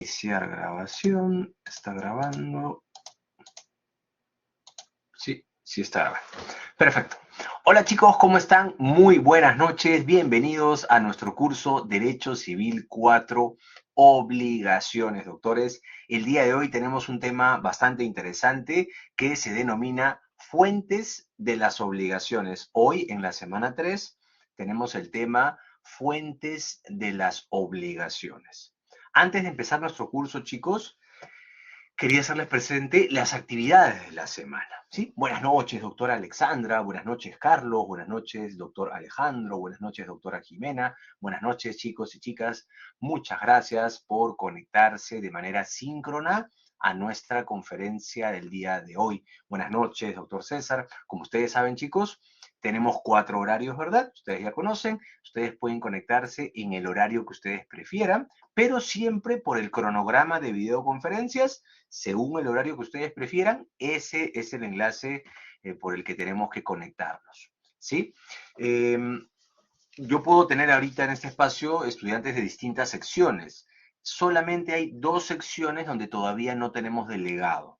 Iniciar grabación. ¿Está grabando? Sí, sí está grabando. Perfecto. Hola chicos, ¿cómo están? Muy buenas noches. Bienvenidos a nuestro curso Derecho Civil 4, Obligaciones, doctores. El día de hoy tenemos un tema bastante interesante que se denomina Fuentes de las Obligaciones. Hoy, en la semana 3, tenemos el tema Fuentes de las Obligaciones. Antes de empezar nuestro curso, chicos, quería hacerles presente las actividades de la semana. ¿Sí? Buenas noches, doctora Alexandra. Buenas noches, Carlos. Buenas noches, doctor Alejandro. Buenas noches, doctora Jimena. Buenas noches, chicos y chicas. Muchas gracias por conectarse de manera síncrona a nuestra conferencia del día de hoy. Buenas noches, doctor César. Como ustedes saben, chicos, tenemos 4 horarios, ¿verdad? Ustedes ya conocen. Ustedes pueden conectarse en el horario que ustedes prefieran, pero siempre por el cronograma de videoconferencias, según el horario que ustedes prefieran. Ese es el enlace por el que tenemos que conectarnos, ¿sí? Yo puedo tener ahorita en este espacio estudiantes de distintas secciones. Solamente hay 2 secciones donde todavía no tenemos delegado.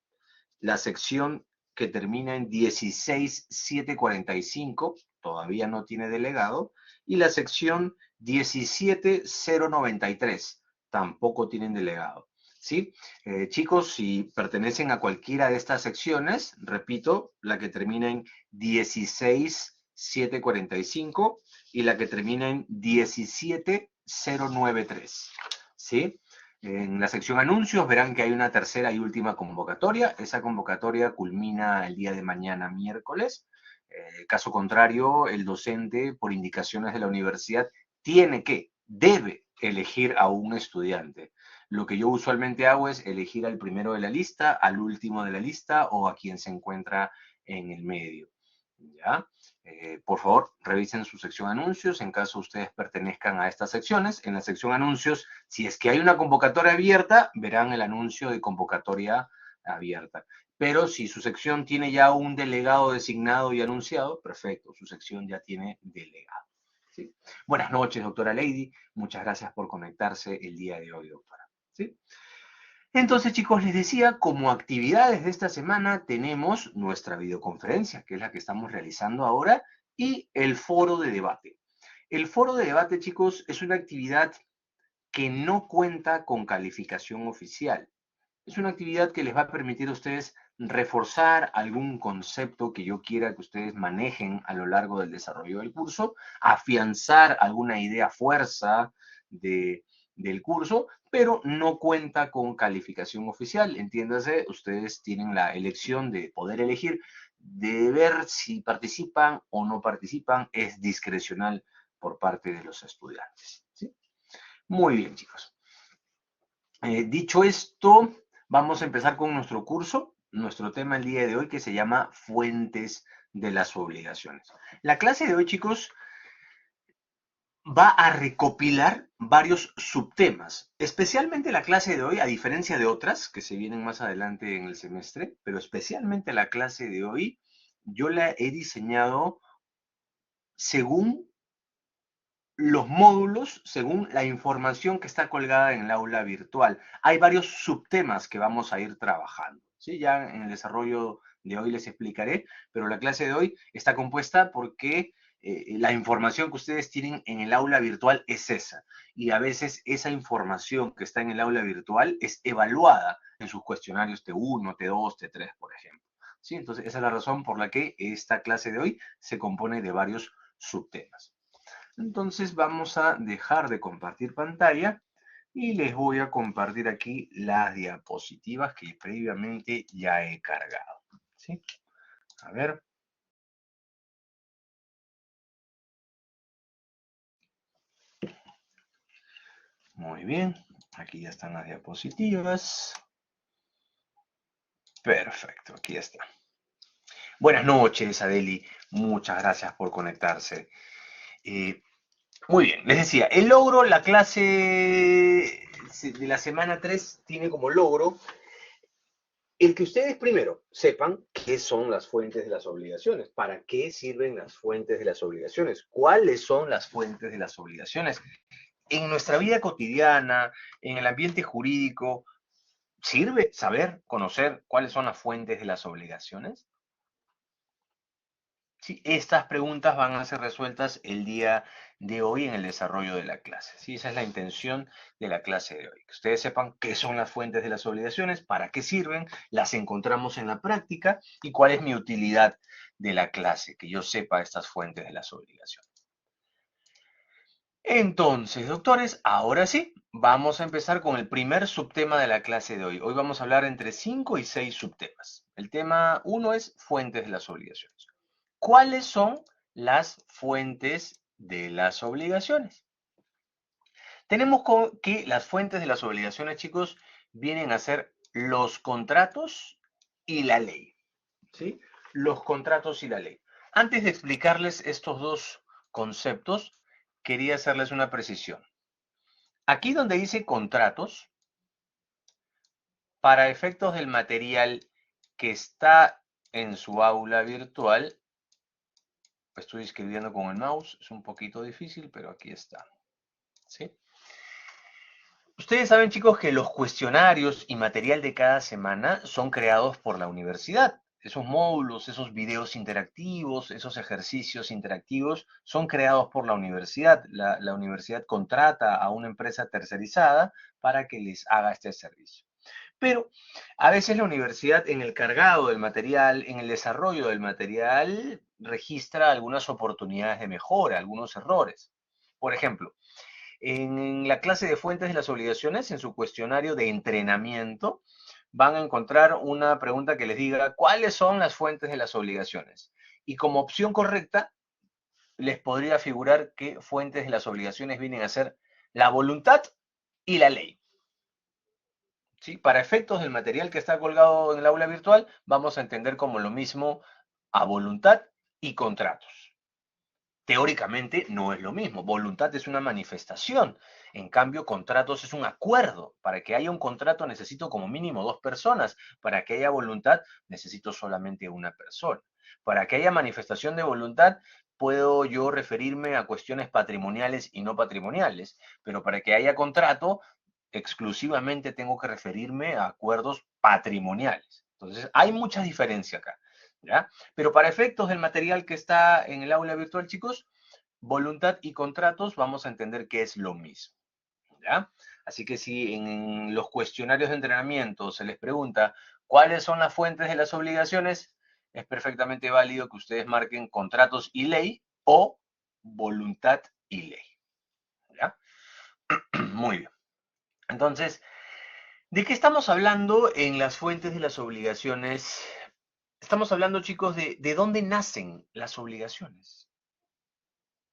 La sección que termina en 16745 todavía no tiene delegado, y la sección 17093 tampoco tienen delegado. ¿Sí? Chicos, si pertenecen a cualquiera de estas secciones, repito, la que termina en 16745 y la que termina en 17093. ¿Sí? En la sección anuncios verán que hay una tercera y última convocatoria. Esa convocatoria culmina el día de mañana, miércoles. Caso contrario, el docente, por indicaciones de la universidad, debe elegir a un estudiante. Lo que yo usualmente hago es elegir al primero de la lista, al último de la lista o a quien se encuentra en el medio. ¿Ya? Por favor, revisen su sección anuncios en caso ustedes pertenezcan a estas secciones. En la sección anuncios, si es que hay una convocatoria abierta, verán el anuncio de convocatoria abierta. Pero si su sección tiene ya un delegado designado y anunciado, perfecto, su sección ya tiene delegado. ¿Sí? Buenas noches, doctora Lady. Muchas gracias por conectarse el día de hoy, doctora. ¿Sí? Entonces, chicos, les decía, como actividades de esta semana tenemos nuestra videoconferencia, que es la que estamos realizando ahora, y el foro de debate. El foro de debate, chicos, es una actividad que no cuenta con calificación oficial. Es una actividad que les va a permitir a ustedes reforzar algún concepto que yo quiera que ustedes manejen a lo largo del desarrollo del curso, afianzar alguna idea fuerza del curso, pero no cuenta con calificación oficial. Entiéndase, ustedes tienen la elección de poder elegir, de ver si participan o no participan, es discrecional por parte de los estudiantes. ¿Sí? Muy bien, chicos. Dicho esto, vamos a empezar con nuestro curso, nuestro tema el día de hoy, que se llama Fuentes de las Obligaciones. La clase de hoy, chicos, va a recopilar varios subtemas, especialmente la clase de hoy, a diferencia de otras que se vienen más adelante en el semestre, pero especialmente la clase de hoy, yo la he diseñado según los módulos, según la información que está colgada en el aula virtual. Hay varios subtemas que vamos a ir trabajando, ¿sí? Ya en el desarrollo de hoy les explicaré, pero la clase de hoy está compuesta porque la información que ustedes tienen en el aula virtual es esa, y a veces esa información que está en el aula virtual es evaluada en sus cuestionarios T1, T2, T3, por ejemplo. ¿Sí? Entonces, esa es la razón por la que esta clase de hoy se compone de varios subtemas. Entonces vamos a dejar de compartir pantalla y les voy a compartir aquí las diapositivas que previamente ya he cargado. ¿Sí? A ver. Muy bien. Aquí ya están las diapositivas. Perfecto, aquí está. Buenas noches, Adeli. Muchas gracias por conectarse. Muy bien, les decía, el logro, la clase de la semana 3 tiene como logro el que ustedes primero sepan qué son las fuentes de las obligaciones, para qué sirven las fuentes de las obligaciones, cuáles son las fuentes de las obligaciones, en nuestra vida cotidiana, en el ambiente jurídico, ¿sirve saber, conocer cuáles son las fuentes de las obligaciones? Sí, estas preguntas van a ser resueltas el día de hoy en el desarrollo de la clase. Sí, esa es la intención de la clase de hoy. Que ustedes sepan qué son las fuentes de las obligaciones, para qué sirven, las encontramos en la práctica y cuál es mi utilidad de la clase, que yo sepa estas fuentes de las obligaciones. Entonces, doctores, ahora sí, vamos a empezar con el primer subtema de la clase de hoy. Hoy vamos a hablar entre 5 y 6 subtemas. El tema uno es fuentes de las obligaciones. ¿Cuáles son las fuentes de las obligaciones? Tenemos que las fuentes de las obligaciones, chicos, vienen a ser los contratos y la ley. ¿Sí? Los contratos y la ley. Antes de explicarles estos dos conceptos, quería hacerles una precisión. Aquí donde dice contratos, para efectos del material que está en su aula virtual, estoy escribiendo con el mouse, es un poquito difícil, pero aquí está. ¿Sí? Ustedes saben, chicos, que los cuestionarios y material de cada semana son creados por la universidad. Esos módulos, esos videos interactivos, esos ejercicios interactivos son creados por la universidad. La universidad contrata a una empresa tercerizada para que les haga este servicio. Pero a veces la universidad, en el cargado del material, en el desarrollo del material, registra algunas oportunidades de mejora, algunos errores. Por ejemplo, en la clase de fuentes de las obligaciones, en su cuestionario de entrenamiento, van a encontrar una pregunta que les diga cuáles son las fuentes de las obligaciones. Y como opción correcta, les podría figurar que fuentes de las obligaciones vienen a ser la voluntad y la ley. ¿Sí? Para efectos del material que está colgado en el aula virtual, vamos a entender como lo mismo a voluntad y contratos. Teóricamente no es lo mismo. Voluntad es una manifestación. En cambio, contratos es un acuerdo. Para que haya un contrato necesito como mínimo 2 personas. Para que haya voluntad necesito solamente una persona. Para que haya manifestación de voluntad puedo yo referirme a cuestiones patrimoniales y no patrimoniales. Pero para que haya contrato exclusivamente tengo que referirme a acuerdos patrimoniales. Entonces, hay mucha diferencia acá. ¿Ya? Pero para efectos del material que está en el aula virtual, chicos, voluntad y contratos vamos a entender que es lo mismo. ¿Ya? Así que si en los cuestionarios de entrenamiento se les pregunta cuáles son las fuentes de las obligaciones, es perfectamente válido que ustedes marquen contratos y ley o voluntad y ley. ¿Ya? Muy bien. Entonces, ¿de qué estamos hablando en las fuentes de las obligaciones? Estamos hablando, chicos, de dónde nacen las obligaciones.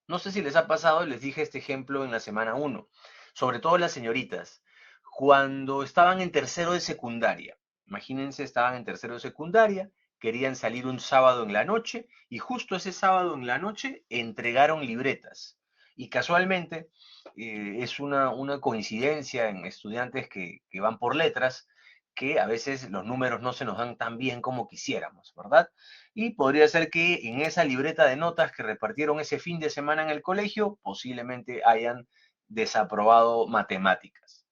No sé si les ha pasado, les dije este ejemplo en la semana 1, sobre todo las señoritas, cuando estaban en tercero de secundaria. Imagínense, estaban en tercero de secundaria, querían salir un sábado en la noche y justo ese sábado en la noche entregaron libretas. Y casualmente, es una coincidencia en estudiantes que van por letras, que a veces los números no se nos dan tan bien como quisiéramos, ¿verdad? Y podría ser que en esa libreta de notas que repartieron ese fin de semana en el colegio, posiblemente hayan desaprobado matemáticas.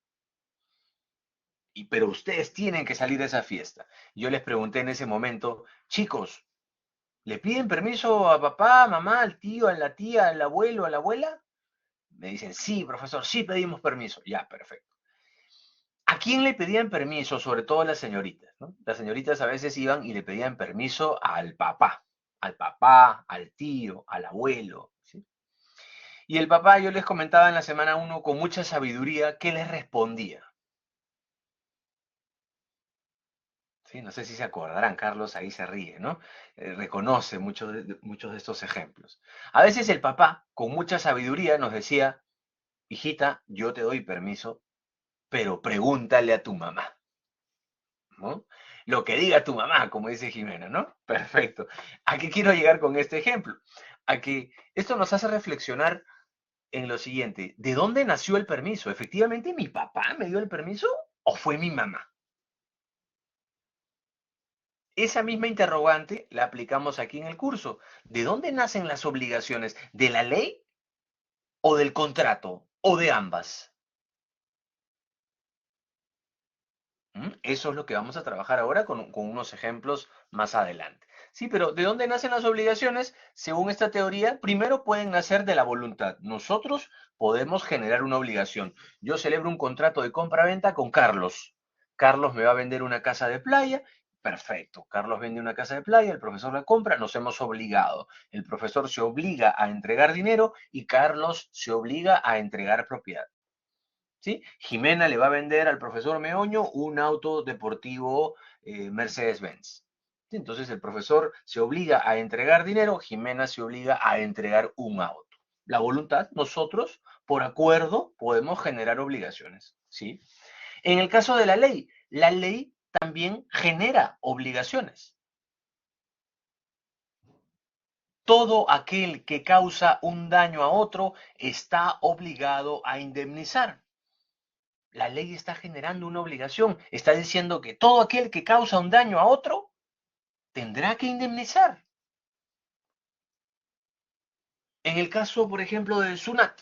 Pero ustedes tienen que salir a esa fiesta. Yo les pregunté en ese momento, chicos, ¿le piden permiso a papá, mamá, al tío, a la tía, al abuelo, a la abuela? Me dicen, sí, profesor, sí pedimos permiso. Ya, perfecto. ¿A quién le pedían permiso? Sobre todo las señoritas, ¿no? Las señoritas a veces iban y le pedían permiso al papá, al tío, al abuelo, ¿sí? Y el papá, yo les comentaba en la semana 1 con mucha sabiduría, ¿qué les respondía? ¿Sí? No sé si se acordarán, Carlos ahí se ríe, ¿no? Reconoce muchos de estos ejemplos. A veces el papá, con mucha sabiduría, nos decía, hijita, yo te doy permiso, pero pregúntale a tu mamá, ¿no? Lo que diga tu mamá, como dice Jimena, ¿no? Perfecto. ¿A qué quiero llegar con este ejemplo? A que esto nos hace reflexionar en lo siguiente, ¿de dónde nació el permiso? ¿Efectivamente mi papá me dio el permiso o fue mi mamá? Esa misma interrogante la aplicamos aquí en el curso. ¿De dónde nacen las obligaciones? ¿De la ley o del contrato? o de ambas? Eso es lo que vamos a trabajar ahora con unos ejemplos más adelante. Sí, pero ¿de dónde nacen las obligaciones? Según esta teoría, primero pueden nacer de la voluntad. Nosotros podemos generar una obligación. Yo celebro un contrato de compra-venta con Carlos. Carlos me va a vender una casa de playa. Perfecto. Carlos vende una casa de playa, el profesor la compra, nos hemos obligado. El profesor se obliga a entregar dinero y Carlos se obliga a entregar propiedad. ¿Sí? Jimena le va a vender al profesor Meoño un auto deportivo Mercedes-Benz. ¿Sí? Entonces el profesor se obliga a entregar dinero, Jimena se obliga a entregar un auto. La voluntad, nosotros, por acuerdo, podemos generar obligaciones. ¿Sí? En el caso de la ley también genera obligaciones. Todo aquel que causa un daño a otro está obligado a indemnizar. La ley está generando una obligación, está diciendo que todo aquel que causa un daño a otro tendrá que indemnizar. En el caso, por ejemplo, del SUNAT,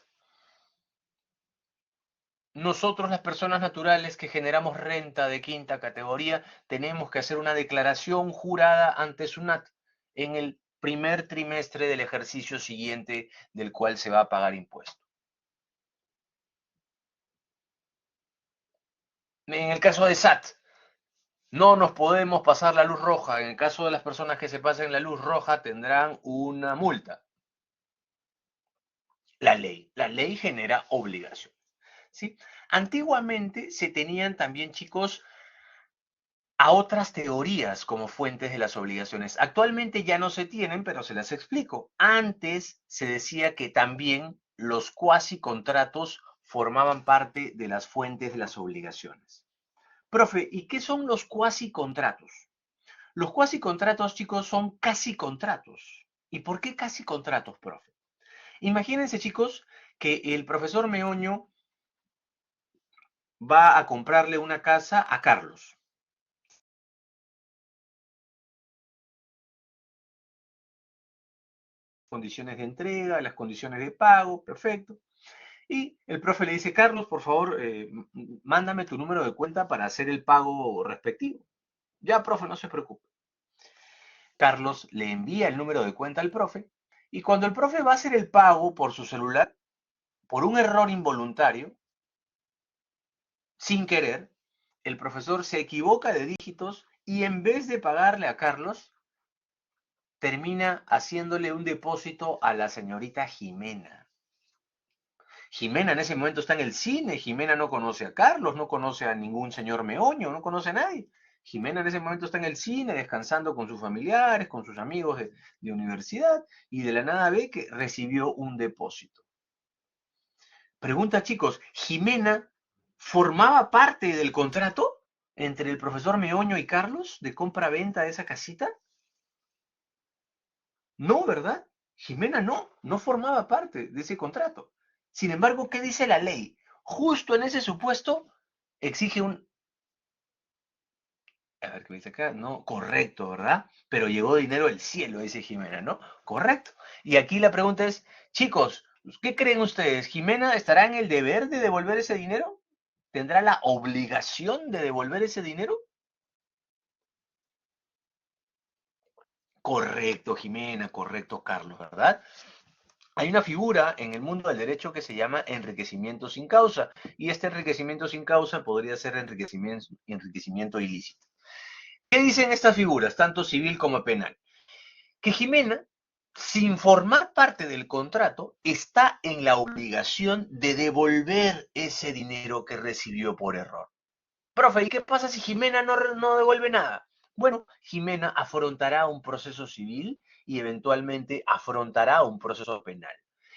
nosotros las personas naturales que generamos renta de quinta categoría tenemos que hacer una declaración jurada ante SUNAT en el primer trimestre del ejercicio siguiente del cual se va a pagar impuesto. En el caso de SAT, no nos podemos pasar la luz roja. En el caso de las personas que se pasen la luz roja tendrán una multa. La ley genera obligación. ¿Sí? Antiguamente se tenían también, chicos, a otras teorías como fuentes de las obligaciones. Actualmente ya no se tienen, pero se las explico. Antes se decía que también los cuasi contratos formaban parte de las fuentes de las obligaciones. Profe, ¿y qué son los cuasi contratos? Los cuasi contratos, chicos, son casi contratos. ¿Y por qué casi contratos, profe? Imagínense, chicos, que el profesor Meoño va a comprarle una casa a Carlos. Condiciones de entrega, las condiciones de pago, perfecto. Y el profe le dice, Carlos, por favor, mándame tu número de cuenta para hacer el pago respectivo. Ya, profe, no se preocupe. Carlos le envía el número de cuenta al profe y cuando el profe va a hacer el pago por su celular, por un error involuntario, sin querer, el profesor se equivoca de dígitos y en vez de pagarle a Carlos, termina haciéndole un depósito a la señorita Jimena. Jimena en ese momento está en el cine, Jimena no conoce a Carlos, no conoce a ningún señor Meoño, no conoce a nadie. Jimena en ese momento está en el cine, descansando con sus familiares, con sus amigos de universidad, y de la nada ve que recibió un depósito. Pregunta, chicos, ¿Jimena formaba parte del contrato entre el profesor Meoño y Carlos de compra-venta de esa casita? No, ¿verdad? Jimena no formaba parte de ese contrato. Sin embargo, ¿qué dice la ley? Justo en ese supuesto exige un... A ver, ¿qué me dice acá? No, correcto, ¿verdad? Pero llegó dinero del cielo, dice Jimena, ¿no? Correcto. Y aquí la pregunta es, chicos, ¿qué creen ustedes? ¿Jimena estará en el deber de devolver ese dinero? ¿Tendrá la obligación de devolver ese dinero? Correcto, Jimena, correcto, Carlos, ¿verdad? Hay una figura en el mundo del derecho que se llama enriquecimiento sin causa, y este enriquecimiento sin causa podría ser enriquecimiento ilícito. ¿Qué dicen estas figuras, tanto civil como penal? Que Jimena, sin formar parte del contrato, está en la obligación de devolver ese dinero que recibió por error. Profe, ¿y qué pasa si Jimena no devuelve nada? Bueno, Jimena afrontará un proceso civil y eventualmente afrontará un proceso penal.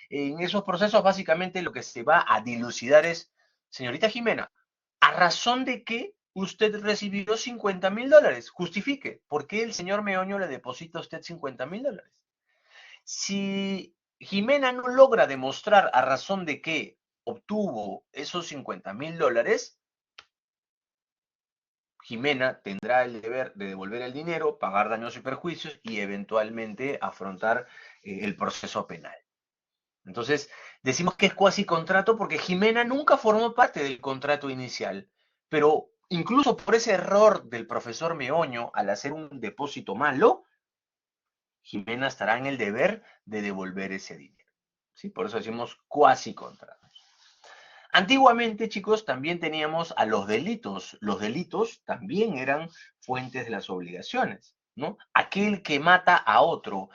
En esos procesos básicamente lo que se va a dilucidar es, señorita Jimena, ¿a razón de qué usted recibió $50,000? Justifique, ¿por qué el señor Meoño le deposita a usted $50,000? Si Jimena no logra demostrar a razón de qué obtuvo esos $50,000, Jimena tendrá el deber de devolver el dinero, pagar daños y perjuicios y eventualmente afrontar el proceso penal. Entonces, decimos que es cuasi contrato porque Jimena nunca formó parte del contrato inicial, pero incluso por ese error del profesor Meoño al hacer un depósito malo, Jimena estará en el deber de devolver ese dinero. ¿Sí? Por eso decimos cuasi contrato. Antiguamente, chicos, también teníamos a los delitos. Los delitos también eran fuentes de las obligaciones, ¿no? Aquel que mata a otro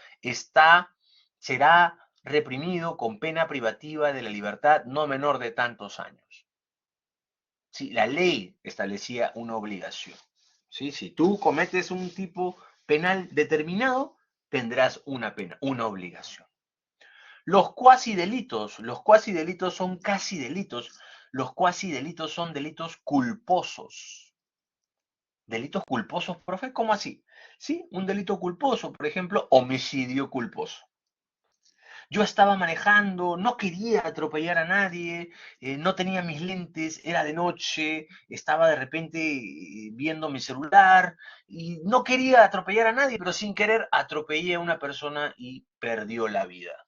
será reprimido con pena privativa de la libertad no menor de tantos años. Sí, la ley establecía una obligación. ¿Sí? Si tú cometes un tipo penal determinado, tendrás una pena, una obligación. Los cuasi delitos son casi delitos. Los cuasi delitos son delitos culposos. ¿Delitos culposos, profe? ¿Cómo así? Sí, un delito culposo, por ejemplo, homicidio culposo. Yo estaba manejando, no quería atropellar a nadie, no tenía mis lentes, era de noche, estaba de repente viendo mi celular y no quería atropellar a nadie, pero sin querer atropellé a una persona y perdió la vida.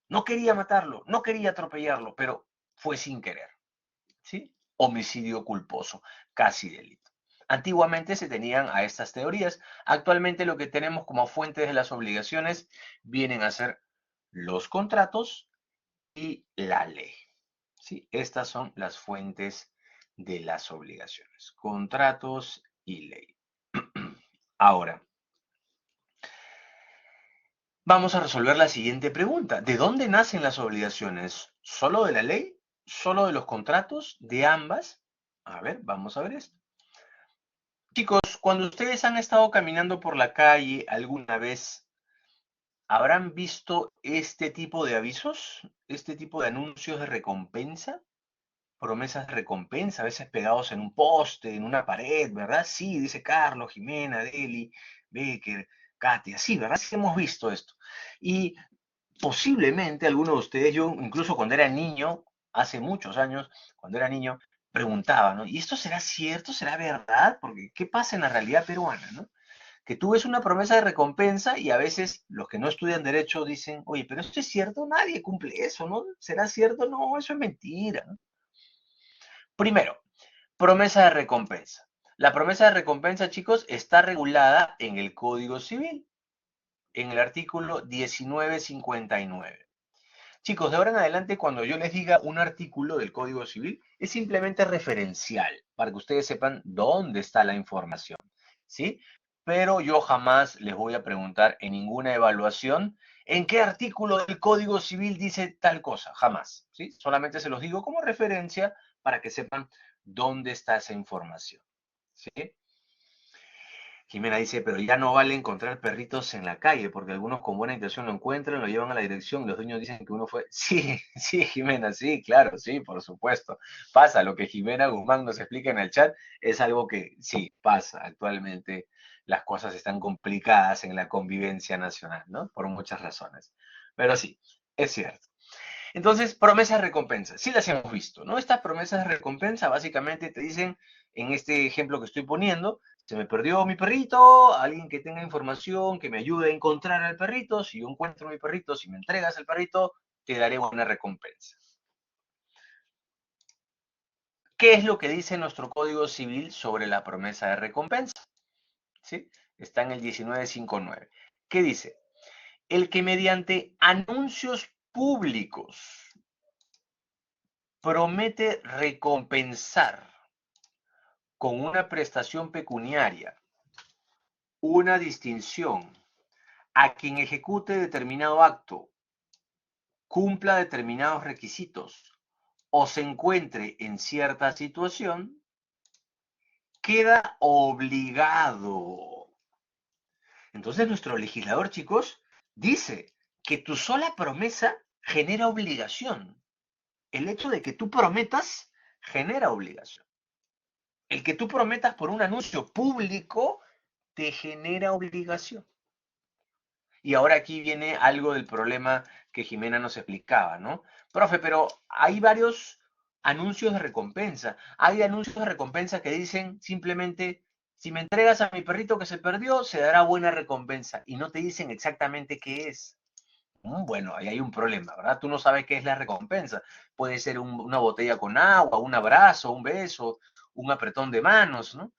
No quería matarlo, no quería atropellarlo, pero fue sin querer. ¿Sí? Homicidio culposo, casi delito. Antiguamente se tenían a estas teorías. Actualmente lo que tenemos como fuentes de las obligaciones vienen a ser los contratos y la ley. ¿Sí? Estas son las fuentes de las obligaciones. Contratos y ley. Ahora, vamos a resolver la siguiente pregunta. ¿De dónde nacen las obligaciones? ¿Solo de la ley? ¿Solo de los contratos? ¿De ambas? A ver, vamos a ver esto. Chicos, cuando ustedes han estado caminando por la calle alguna vez, ¿habrán visto este tipo de avisos? ¿Este tipo de anuncios de recompensa? Promesas de recompensa, a veces pegados en un poste, en una pared, ¿verdad? Sí, dice Carlos, Jimena, Deli, Becker, Katia, sí, ¿verdad? Sí hemos visto esto. Y posiblemente algunos de ustedes, yo incluso cuando era niño, hace muchos años, cuando era niño, preguntaba, ¿no? ¿Y esto será cierto? ¿Será verdad? Porque ¿qué pasa en la realidad peruana, ¿no? Que tú ves una promesa de recompensa y a veces los que no estudian derecho dicen, oye, pero esto es cierto, nadie cumple eso, ¿no? ¿Será cierto? No, eso es mentira, ¿no? Primero, promesa de recompensa. La promesa de recompensa, chicos, está regulada en el Código Civil, en el artículo 1959. Chicos, de ahora en adelante, cuando yo les diga un artículo del Código Civil, es simplemente referencial, para que ustedes sepan dónde está la información, ¿sí? Pero yo jamás les voy a preguntar en ninguna evaluación en qué artículo del Código Civil dice tal cosa, jamás, ¿sí? Solamente se los digo como referencia para que sepan dónde está esa información, ¿sí? Jimena dice, pero ya no vale encontrar perritos en la calle, porque algunos con buena intención lo encuentran, lo llevan a la dirección, y los dueños dicen que uno fue. Sí, sí, Jimena, sí, claro, sí, por supuesto. Pasa, lo que Jimena Guzmán nos explica en el chat es algo que sí, pasa. Actualmente las cosas están complicadas en la convivencia nacional, ¿no? Por muchas razones. Pero sí, es cierto. Entonces, promesas de recompensa, sí las hemos visto, ¿no? Estas promesas de recompensa básicamente te dicen, en este ejemplo que estoy poniendo, se me perdió mi perrito, alguien que tenga información que me ayude a encontrar al perrito, si yo encuentro mi perrito, si me entregas el perrito, te daré una recompensa. ¿Qué es lo que dice nuestro Código Civil sobre la promesa de recompensa? ¿Sí? Está en el 1959. ¿Qué dice? El que mediante anuncios públicos promete recompensar con una prestación pecuniaria, una distinción a quien ejecute determinado acto, cumpla determinados requisitos o se encuentre en cierta situación, queda obligado. Entonces nuestro legislador, chicos, dice que tu sola promesa genera obligación. El hecho de que tú prometas genera obligación. El que tú prometas por un anuncio público te genera obligación. Y ahora aquí viene algo del problema que Jimena nos explicaba, ¿no? Profe, pero hay varios anuncios de recompensa. Hay anuncios de recompensa que dicen simplemente, si me entregas a mi perrito que se perdió, se dará buena recompensa. Y no te dicen exactamente qué es. Bueno, ahí hay un problema, ¿verdad? Tú no sabes qué es la recompensa. Puede ser una botella con agua, un abrazo, un beso, un apretón de manos, ¿no?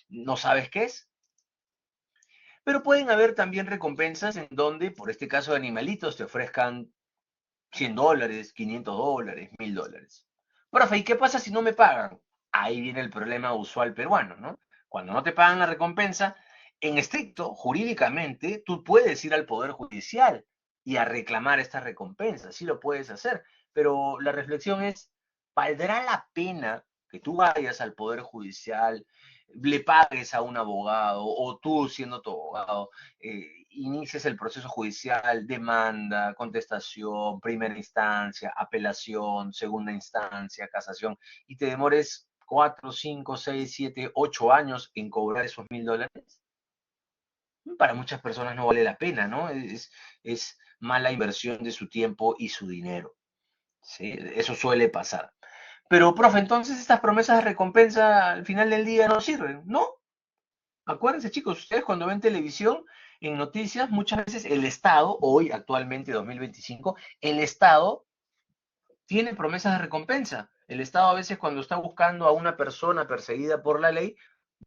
No sabes qué es. Pero pueden haber también recompensas en donde, por este caso de animalitos, te ofrezcan $100, $500, $1000. Profe, ¿y qué pasa si no me pagan? Ahí viene el problema usual peruano, ¿no? Cuando no te pagan la recompensa, en estricto, jurídicamente, tú puedes ir al Poder Judicial y a reclamar esta recompensa, sí lo puedes hacer, pero la reflexión es, ¿valdrá la pena que tú vayas al Poder Judicial, le pagues a un abogado o tú siendo tu abogado, inicies el proceso judicial, demanda, contestación, primera instancia, apelación, segunda instancia, casación, y te demores 4, 5, 6, 7, 8 años en cobrar esos $1000? Para muchas personas no vale la pena, ¿no? Es mala inversión de su tiempo y su dinero. ¿Sí? Eso suele pasar. Pero, profe, entonces estas promesas de recompensa al final del día no sirven. No, acuérdense, chicos, ustedes cuando ven televisión, en noticias, muchas veces el Estado, hoy, actualmente, 2025, el Estado tiene promesas de recompensa. El Estado a veces cuando está buscando a una persona perseguida por la ley,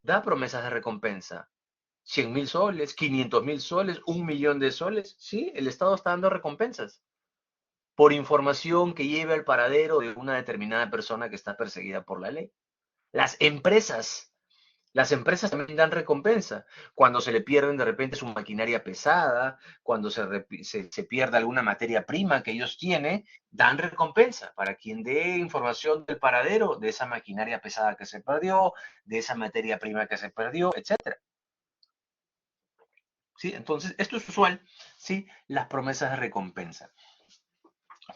da promesas de recompensa. 100.000 soles, 500.000 soles, 1 millón de soles. Sí, el Estado está dando recompensas por información que lleve al paradero de una determinada persona que está perseguida por la ley. Las empresas Las empresas también dan recompensa. Cuando se le pierden de repente su maquinaria pesada, cuando se pierde alguna materia prima que ellos tienen, dan recompensa para quien dé información del paradero de esa maquinaria pesada que se perdió, de esa materia prima que se perdió, etcétera. ¿Sí? Entonces, esto es usual, ¿sí? Las promesas de recompensa.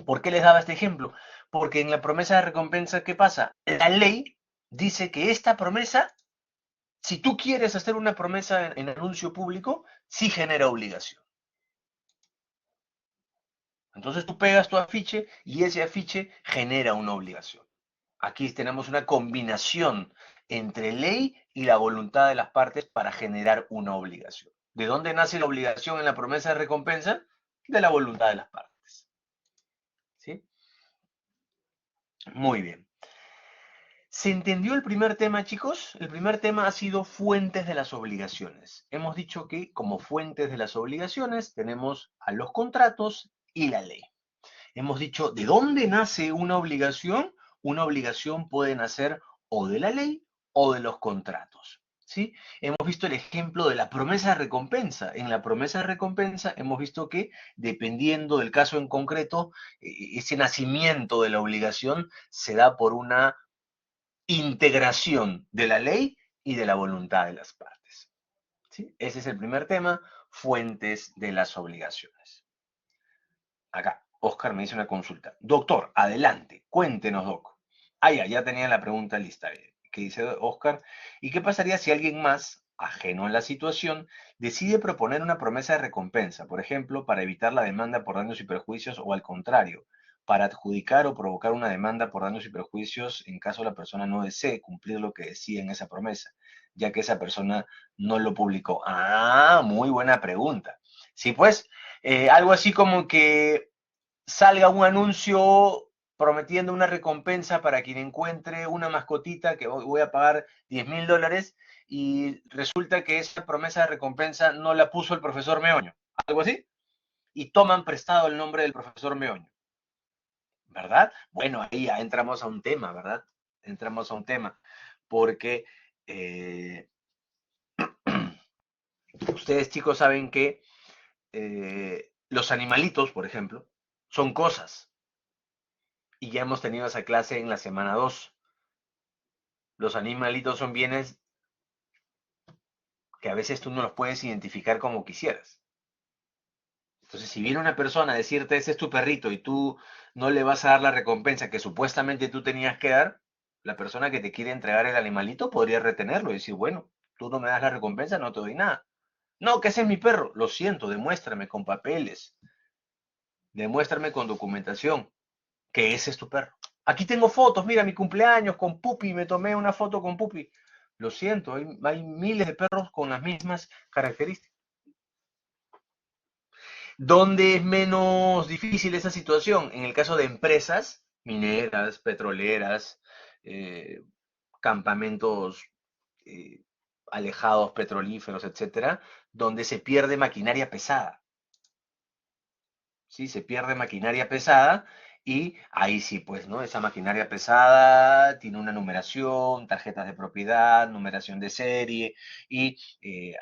¿Por qué les daba este ejemplo? Porque en la promesa de recompensa, ¿qué pasa? La ley dice que esta promesa, si tú quieres hacer una promesa en anuncio público, sí genera obligación. Entonces tú pegas tu afiche y ese afiche genera una obligación. Aquí tenemos una combinación entre ley y la voluntad de las partes para generar una obligación. ¿De dónde nace la obligación en la promesa de recompensa? De la voluntad de las partes. ¿Sí? Muy bien. ¿Se entendió el primer tema, chicos? El primer tema ha sido fuentes de las obligaciones. Hemos dicho que como fuentes de las obligaciones tenemos a los contratos y la ley. Hemos dicho de dónde nace una obligación. Una obligación puede nacer o de la ley o de los contratos. ¿Sí? Hemos visto el ejemplo de la promesa de recompensa. En la promesa de recompensa hemos visto que dependiendo del caso en concreto, ese nacimiento de la obligación se da por una integración de la ley y de la voluntad de las partes. ¿Sí? Ese es el primer tema, fuentes de las obligaciones. Acá, Oscar me dice una consulta. Doctor, adelante, cuéntenos, doc. Ah, ya tenía la pregunta lista. ¿Qué dice Oscar? ¿Y qué pasaría si alguien más, ajeno a la situación, decide proponer una promesa de recompensa, por ejemplo, para evitar la demanda por daños y perjuicios o al contrario, para adjudicar o provocar una demanda por daños y perjuicios en caso la persona no desee cumplir lo que decía en esa promesa, ya que esa persona no lo publicó? Ah, muy buena pregunta. Sí, pues, algo así como que salga un anuncio prometiendo una recompensa para quien encuentre una mascotita que voy a pagar $10.000 y resulta que esa promesa de recompensa no la puso el profesor Meoño, algo así, y toman prestado el nombre del profesor Meoño, ¿verdad? Bueno, ahí ya entramos a un tema, ¿verdad? Entramos a un tema, porque eh, ustedes chicos saben que los animalitos, por ejemplo, son cosas, y ya hemos tenido esa clase en la semana 2. Los animalitos son bienes que a veces tú no los puedes identificar como quisieras. Entonces, si viene una persona a decirte, ese es tu perrito, y tú no le vas a dar la recompensa que supuestamente tú tenías que dar, la persona que te quiere entregar el animalito podría retenerlo y decir, bueno, tú no me das la recompensa, no te doy nada. No, que ese es mi perro. Lo siento, demuéstrame con papeles, demuéstrame con documentación que ese es tu perro. Aquí tengo fotos, mira mi cumpleaños con Pupi, me tomé una foto con Pupi. Lo siento, hay miles de perros con las mismas características. ¿Dónde es menos difícil esa situación? En el caso de empresas mineras, petroleras, eh, campamentos eh, alejados, petrolíferos, etcétera, donde se pierde maquinaria pesada. ¿Sí? Se pierde maquinaria pesada y ahí sí, pues, ¿no? Esa maquinaria pesada tiene una numeración, tarjetas de propiedad, numeración de serie y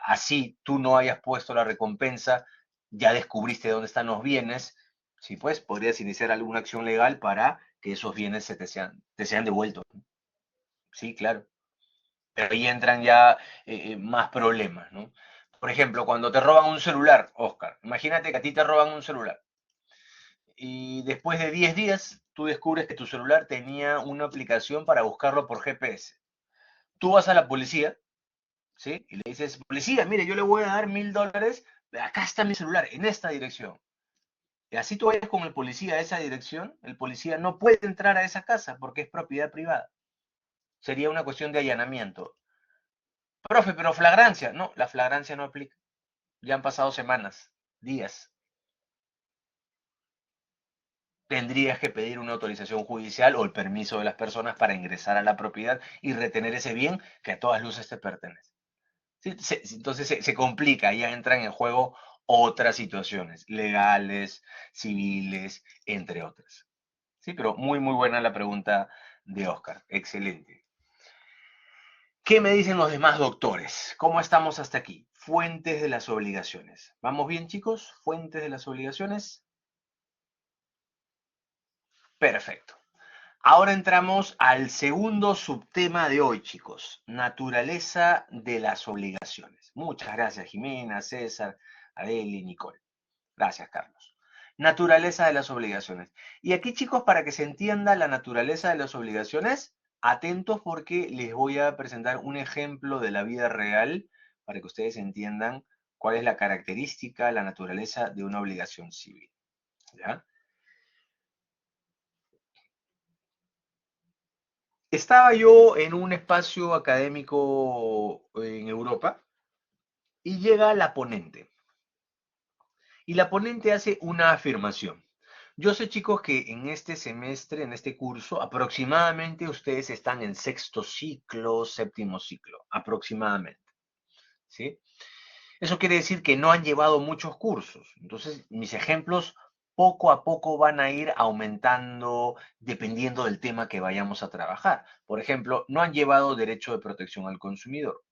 así tú no hayas puesto la recompensa, ya descubriste dónde están los bienes, sí, pues podrías iniciar alguna acción legal para que esos bienes te sean devueltos. Sí, claro. Pero ahí entran ya más problemas, ¿no? Por ejemplo, cuando te roban un celular, Oscar, imagínate que a ti te roban un celular y después de 10 días tú descubres que tu celular tenía una aplicación para buscarlo por GPS. Tú vas a la policía, ¿sí? Y le dices, policía, mire, yo le voy a dar $1000, acá está mi celular, en esta dirección. Y así tú vayas con el policía a esa dirección, el policía no puede entrar a esa casa porque es propiedad privada. Sería una cuestión de allanamiento. Profe, pero flagrancia. No, la flagrancia no aplica. Ya han pasado semanas, días. Tendrías que pedir una autorización judicial o el permiso de las personas para ingresar a la propiedad y retener ese bien que a todas luces te pertenece. ¿Sí? Entonces se complica, ya entran en juego otras situaciones, legales, civiles, entre otras. Sí, pero muy, muy buena la pregunta de Oscar. Excelente. ¿Qué me dicen los demás doctores? ¿Cómo estamos hasta aquí? Fuentes de las obligaciones. ¿Vamos bien, chicos? Fuentes de las obligaciones. Perfecto. Ahora entramos al segundo subtema de hoy, chicos. Naturaleza de las obligaciones. Muchas gracias, Jimena, César, Adeli, Nicole. Gracias, Carlos. Naturaleza de las obligaciones. Y aquí, chicos, para que se entienda la naturaleza de las obligaciones, atentos porque les voy a presentar un ejemplo de la vida real para que ustedes entiendan cuál es la característica, la naturaleza de una obligación civil. ¿Ya? Estaba yo en un espacio académico en Europa y llega la ponente. Y la ponente hace una afirmación. Yo sé, chicos, que en este semestre, en este curso, aproximadamente ustedes están en sexto ciclo, séptimo ciclo, aproximadamente. ¿Sí? Eso quiere decir que no han llevado muchos cursos. Entonces, mis ejemplos poco a poco van a ir aumentando dependiendo del tema que vayamos a trabajar. Por ejemplo, no han llevado derecho de protección al consumidor,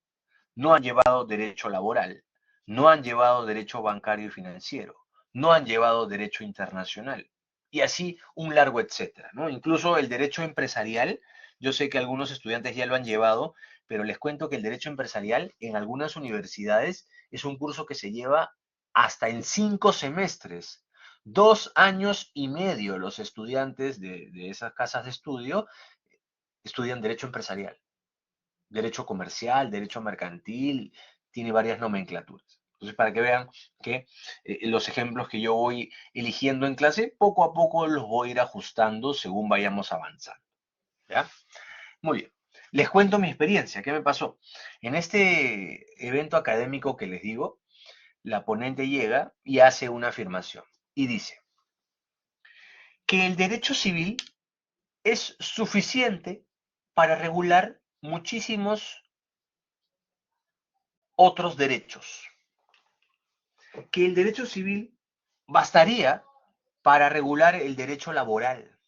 no han llevado derecho laboral, no han llevado derecho bancario y financiero, no han llevado derecho internacional y así un largo etcétera, ¿no? Incluso el derecho empresarial, yo sé que algunos estudiantes ya lo han llevado, pero les cuento que el derecho empresarial en algunas universidades es un curso que se lleva hasta en 5 semestres. 2 años y medio los estudiantes de esas casas de estudio estudian derecho empresarial, derecho comercial, derecho mercantil, tiene varias nomenclaturas. Entonces, para que vean que los ejemplos que yo voy eligiendo en clase, poco a poco los voy a ir ajustando según vayamos avanzando. ¿Ya? Muy bien. Les cuento mi experiencia. ¿Qué me pasó? En este evento académico que les digo, la ponente llega y hace una afirmación y dice que el derecho civil es suficiente para regular muchísimos otros derechos. Que el derecho civil bastaría para regular el derecho laboral,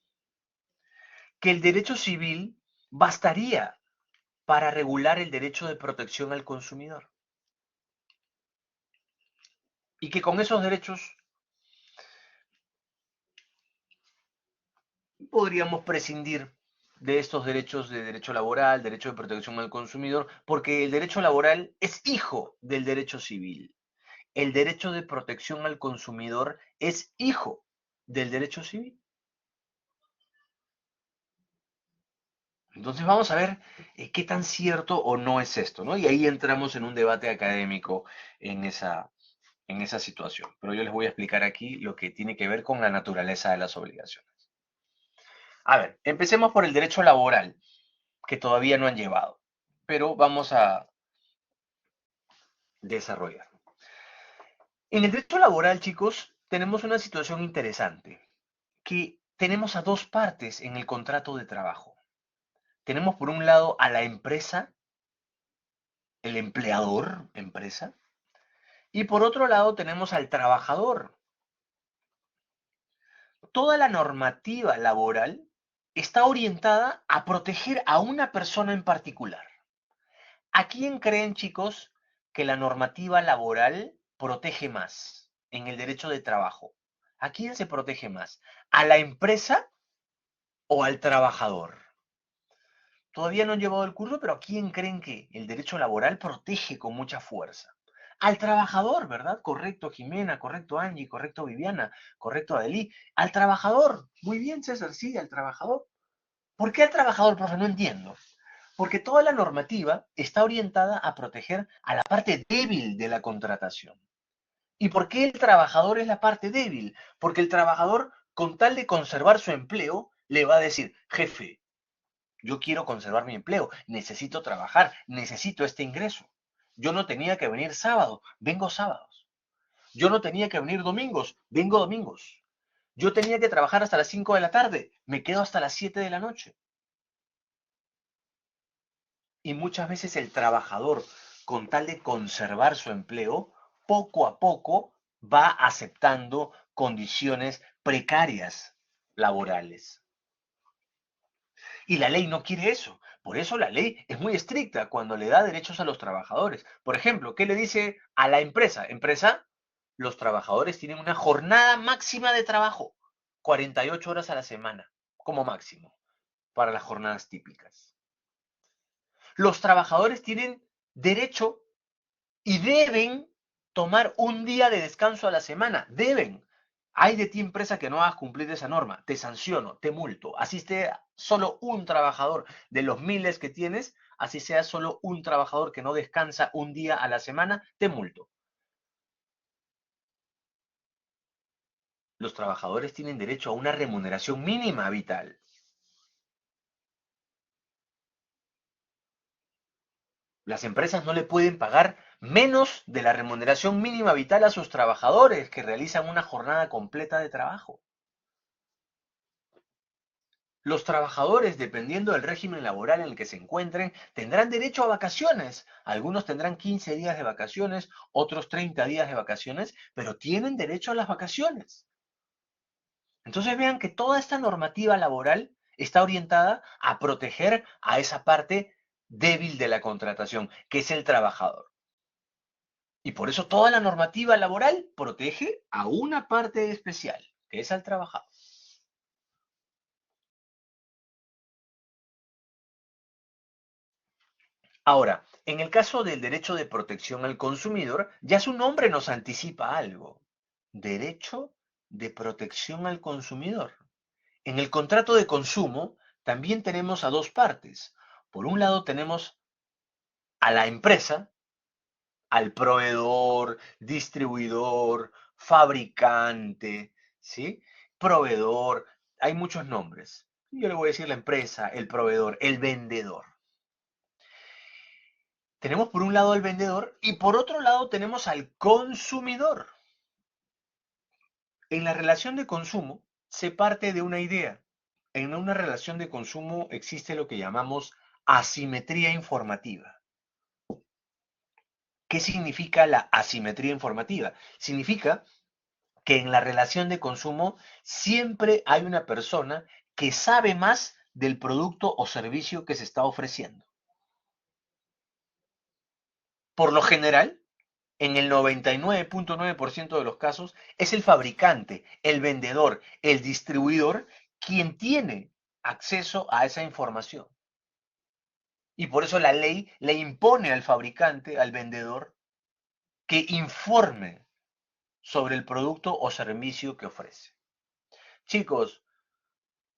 que el derecho civil bastaría para regular el derecho de protección al consumidor y que con esos derechos podríamos prescindir de estos derechos de derecho laboral, derecho de protección al consumidor, porque el derecho laboral es hijo del derecho civil. El derecho de protección al consumidor es hijo del derecho civil. Entonces vamos a ver qué tan cierto o no es esto, ¿no? Y ahí entramos en un debate académico en en esa situación. Pero yo les voy a explicar aquí lo que tiene que ver con la naturaleza de las obligaciones. A ver, empecemos por el derecho laboral, que todavía no han llevado, pero vamos a desarrollar. En el derecho laboral, chicos, tenemos una situación interesante, que tenemos a dos partes en el contrato de trabajo. Tenemos por un lado a la empresa, el empleador, empresa, y por otro lado tenemos al trabajador. Toda la normativa laboral está orientada a proteger a una persona en particular. ¿A quién creen, chicos, que la normativa laboral protege más en el derecho de trabajo? ¿A quién se protege más? ¿A la empresa o al trabajador? Todavía no han llevado el curso, pero ¿a quién creen que el derecho laboral protege con mucha fuerza? Al trabajador, ¿verdad? Correcto, Jimena, correcto, Angie, correcto, Viviana, correcto, Adelí. Al trabajador. Muy bien, César, sí, al trabajador. ¿Por qué al trabajador, profe? No entiendo. Porque toda la normativa está orientada a proteger a la parte débil de la contratación. ¿Y por qué el trabajador es la parte débil? Porque el trabajador, con tal de conservar su empleo, le va a decir, jefe, yo quiero conservar mi empleo, necesito trabajar, necesito este ingreso. Yo no tenía que venir sábado, vengo sábados. Yo no tenía que venir domingos, vengo domingos. Yo tenía que trabajar hasta las 5 de la tarde, me quedo hasta las 7 de la noche. Y muchas veces el trabajador, con tal de conservar su empleo, poco a poco va aceptando condiciones precarias laborales. Y la ley no quiere eso. Por eso la ley es muy estricta cuando le da derechos a los trabajadores. Por ejemplo, ¿qué le dice a la empresa? Empresa, los trabajadores tienen una jornada máxima de trabajo, 48 horas a la semana, como máximo, para las jornadas típicas. Los trabajadores tienen derecho y deben tomar un día de descanso a la semana. Deben. Hay de ti empresa que no hagas cumplir esa norma. Te sanciono, te multo. Así sea solo un trabajador de los miles que tienes, así sea solo un trabajador que no descansa un día a la semana, te multo. Los trabajadores tienen derecho a una remuneración mínima vital. Las empresas no le pueden pagar menos de la remuneración mínima vital a sus trabajadores que realizan una jornada completa de trabajo. Los trabajadores, dependiendo del régimen laboral en el que se encuentren, tendrán derecho a vacaciones. Algunos tendrán 15 días de vacaciones, otros 30 días de vacaciones, pero tienen derecho a las vacaciones. Entonces vean que toda esta normativa laboral está orientada a proteger a esa parte débil de la contratación, que es el trabajador. Y por eso toda la normativa laboral protege a una parte especial, que es al trabajador. Ahora, en el caso del derecho de protección al consumidor, ya su nombre nos anticipa algo. Derecho de protección al consumidor. En el contrato de consumo también tenemos a dos partes. Por un lado tenemos a la empresa, al proveedor, distribuidor, fabricante, ¿sí? Proveedor, hay muchos nombres. Yo le voy a decir la empresa, el proveedor, el vendedor. Tenemos por un lado al vendedor y por otro lado tenemos al consumidor. En la relación de consumo se parte de una idea. En una relación de consumo existe lo que llamamos asimetría informativa. ¿Qué significa la asimetría informativa? Significa que en la relación de consumo siempre hay una persona que sabe más del producto o servicio que se está ofreciendo. Por lo general, en el 99.9% de los casos, es el fabricante, el vendedor, el distribuidor quien tiene acceso a esa información. Y por eso la ley le impone al fabricante, al vendedor, que informe sobre el producto o servicio que ofrece. Chicos,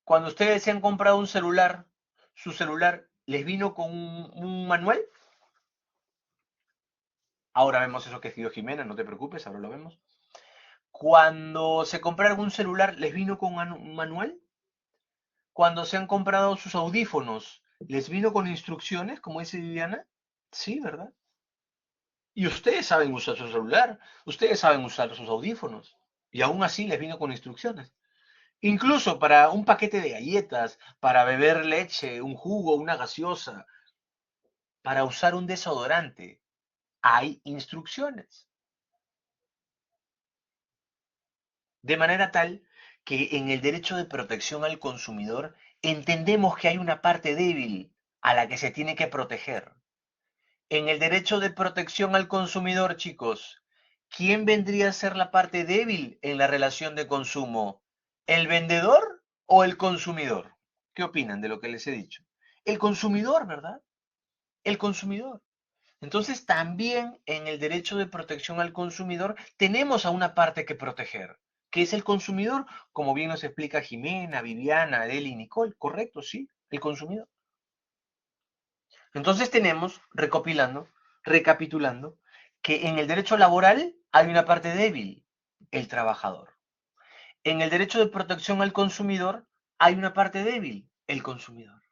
cuando ustedes se han comprado un celular, su celular les vino con un manual. Ahora vemos eso que escribió Jimena, no te preocupes, ahora lo vemos. Cuando se compraron un celular, ¿les vino con un manual? Cuando se han comprado sus audífonos, ¿les vino con instrucciones, como dice Viviana? Sí, ¿verdad? Y ustedes saben usar su celular, ustedes saben usar sus audífonos. Y aún así les vino con instrucciones. Incluso para un paquete de galletas, para beber leche, un jugo, una gaseosa, para usar un desodorante, hay instrucciones. De manera tal que en el derecho de protección al consumidor entendemos que hay una parte débil a la que se tiene que proteger. En el derecho de protección al consumidor, chicos, ¿quién vendría a ser la parte débil en la relación de consumo? ¿El vendedor o el consumidor? ¿Qué opinan de lo que les he dicho? El consumidor, ¿verdad? El consumidor. Entonces, también en el derecho de protección al consumidor tenemos a una parte que proteger, que es el consumidor, como bien nos explica Jimena, Viviana, Adeli y Nicole. Correcto, sí, el consumidor. Entonces tenemos, recapitulando, que en el derecho laboral hay una parte débil, el trabajador. En el derecho de protección al consumidor hay una parte débil, el consumidor.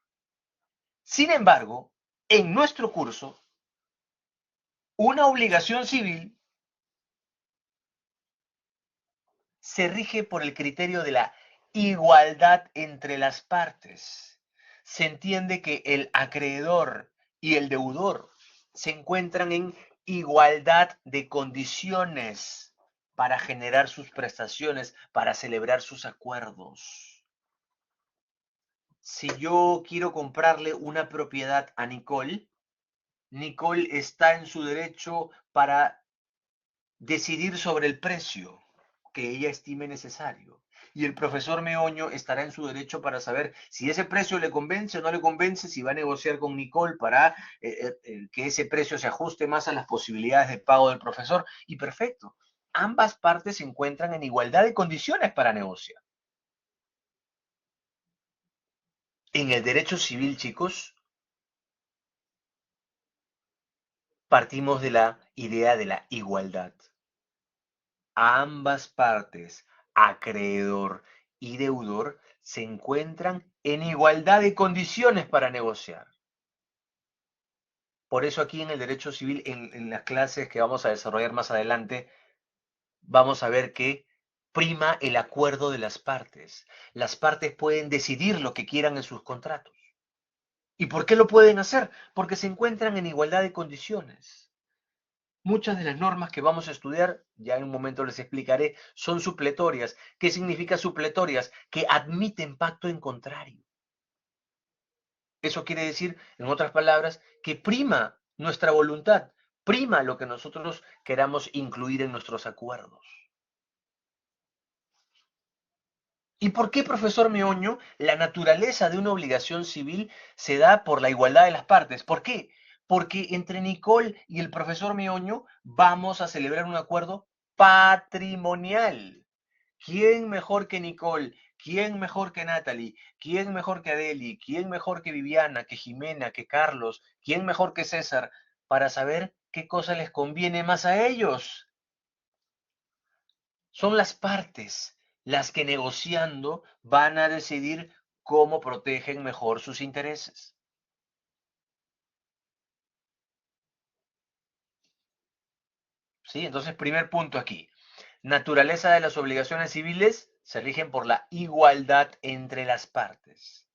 Sin embargo, en nuestro curso, una obligación civil se rige por el criterio de la igualdad entre las partes. Se entiende que el acreedor y el deudor se encuentran en igualdad de condiciones para generar sus prestaciones, para celebrar sus acuerdos. Si yo quiero comprarle una propiedad a Nicole, Nicole está en su derecho para decidir sobre el precio que ella estime necesario. Y el profesor Meoño estará en su derecho para saber si ese precio le convence o no le convence, si va a negociar con Nicole para que ese precio se ajuste más a las posibilidades de pago del profesor. Y perfecto, ambas partes se encuentran en igualdad de condiciones para negociar. En el derecho civil, chicos, partimos de la idea de la igualdad. Ambas partes, acreedor y deudor, se encuentran en igualdad de condiciones para negociar. Por eso aquí en el derecho civil, en las clases que vamos a desarrollar más adelante, vamos a ver que prima el acuerdo de las partes. Las partes pueden decidir lo que quieran en sus contratos. ¿Y por qué lo pueden hacer? Porque se encuentran en igualdad de condiciones. Muchas de las normas que vamos a estudiar, ya en un momento les explicaré, son supletorias. ¿Qué significa supletorias? Que admiten pacto en contrario. Eso quiere decir, en otras palabras, que prima nuestra voluntad, prima lo que nosotros queramos incluir en nuestros acuerdos. ¿Y por qué, profesor Meoño, la naturaleza de una obligación civil se da por la igualdad de las partes? ¿Por qué? Porque entre Nicole y el profesor Meoño vamos a celebrar un acuerdo patrimonial. ¿Quién mejor que Nicole? ¿Quién mejor que Natalie? ¿Quién mejor que Adeli? ¿Quién mejor que Viviana, que Jimena, que Carlos? ¿Quién mejor que César para saber qué cosa les conviene más a ellos? Son las partes las que negociando van a decidir cómo protegen mejor sus intereses. ¿Sí? Entonces, primer punto aquí. Naturaleza de las obligaciones civiles se rigen por la igualdad entre las partes.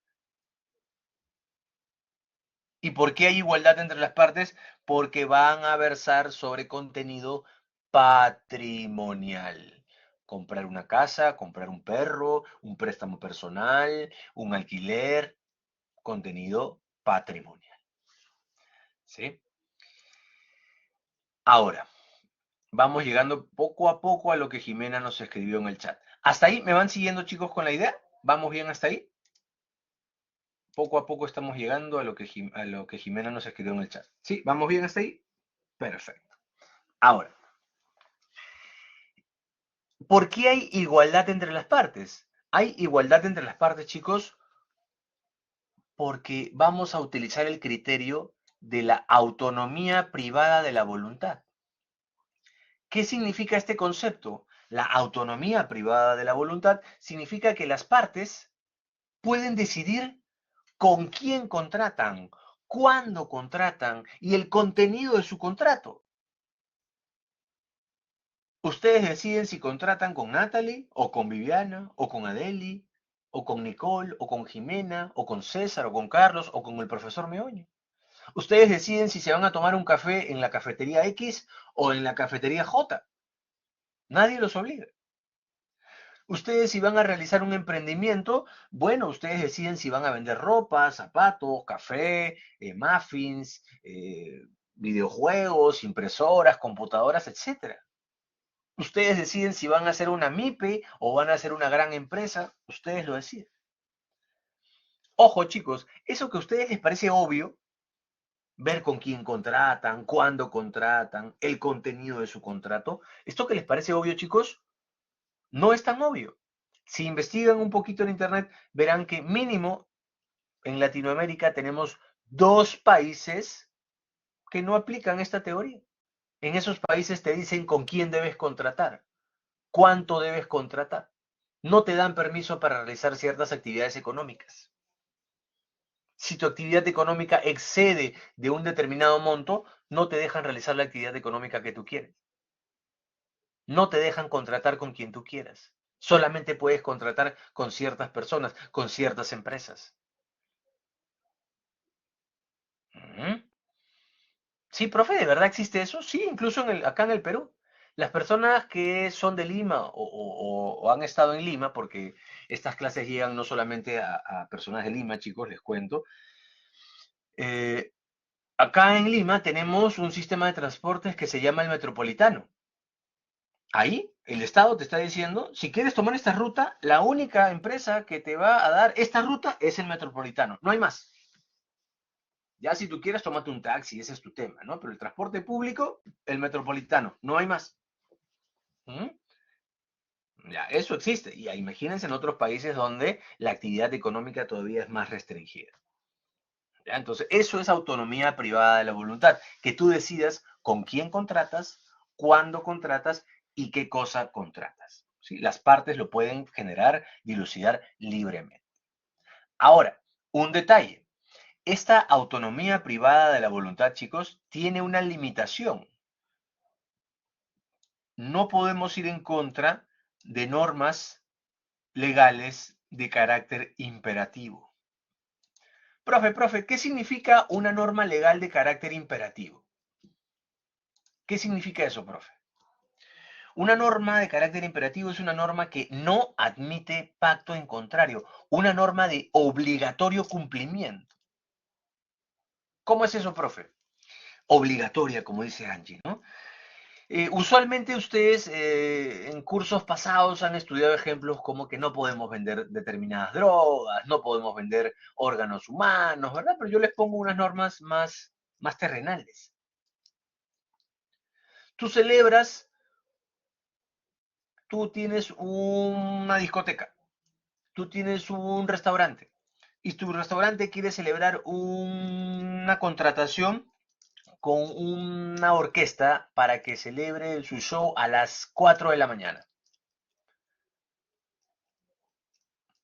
¿Y por qué hay igualdad entre las partes? Porque van a versar sobre contenido patrimonial. Comprar una casa, comprar un perro, un préstamo personal, un alquiler, contenido patrimonial. ¿Sí? Ahora, vamos llegando poco a poco a lo que Jimena nos escribió en el chat. ¿Hasta ahí me van siguiendo, chicos, con la idea? ¿Vamos bien hasta ahí? Poco a poco estamos llegando a lo que Jimena nos escribió en el chat. ¿Sí? ¿Vamos bien hasta ahí? Perfecto. Ahora, ¿por qué hay igualdad entre las partes? Hay igualdad entre las partes, chicos, porque vamos a utilizar el criterio de la autonomía privada de la voluntad. ¿Qué significa este concepto? La autonomía privada de la voluntad significa que las partes pueden decidir con quién contratan, cuándo contratan y el contenido de su contrato. Ustedes deciden si contratan con Natalie, o con Viviana, o con Adeli, o con Nicole, o con Jimena, o con César, o con Carlos, o con el profesor Meoño. Ustedes deciden si se van a tomar un café en la cafetería X o en la cafetería J. Nadie los obliga. Ustedes si van a realizar un emprendimiento, bueno, ustedes deciden si van a vender ropa, zapatos, café, muffins, videojuegos, impresoras, computadoras, etcétera. Ustedes deciden si van a hacer una MIPE o van a hacer una gran empresa. Ustedes lo deciden. Ojo, chicos, eso que a ustedes les parece obvio, ver con quién contratan, cuándo contratan, el contenido de su contrato, esto que les parece obvio, chicos, no es tan obvio. Si investigan un poquito en internet, verán que mínimo en Latinoamérica tenemos 2 países que no aplican esta teoría. En esos países te dicen con quién debes contratar, cuánto debes contratar. No te dan permiso para realizar ciertas actividades económicas. Si tu actividad económica excede de un determinado monto, no te dejan realizar la actividad económica que tú quieres. No te dejan contratar con quien tú quieras. Solamente puedes contratar con ciertas personas, con ciertas empresas. Sí, profe, ¿de verdad existe eso? Sí, incluso acá en el Perú. Las personas que son de Lima o han estado en Lima, porque estas clases llegan no solamente a personas de Lima, chicos, les cuento. eh, Acá en Lima tenemos un sistema de transportes que se llama el Metropolitano. Ahí el Estado te está diciendo, si quieres tomar esta ruta, la única empresa que te va a dar esta ruta es el Metropolitano, no hay más. Ya si tú quieres, tómate un taxi, ese es tu tema, ¿no? Pero el transporte público, el Metropolitano, no hay más. ¿Mm? Ya, eso existe. Y imagínense en otros países donde la actividad económica todavía es más restringida. ¿Ya? Entonces, eso es autonomía privada de la voluntad, que tú decidas con quién contratas, cuándo contratas y qué cosa contratas. ¿Sí? Las partes lo pueden generar, dilucidar libremente. Ahora, un detalle. Esta autonomía privada de la voluntad, chicos, tiene una limitación. No podemos ir en contra de normas legales de carácter imperativo. Profe, ¿qué significa una norma legal de carácter imperativo? ¿Qué significa eso, profe? Una norma de carácter imperativo es una norma que no admite pacto en contrario, una norma de obligatorio cumplimiento. ¿Cómo es eso, profe? Obligatoria, como dice Angie, ¿no? Usualmente ustedes en cursos pasados han estudiado ejemplos como que no podemos vender determinadas drogas, no podemos vender órganos humanos, ¿verdad? Pero yo les pongo unas normas más terrenales. Tú celebras, tú tienes una discoteca, tú tienes un restaurante y tu restaurante quiere celebrar una contratación con una orquesta para que celebre su show a las 4 de la mañana.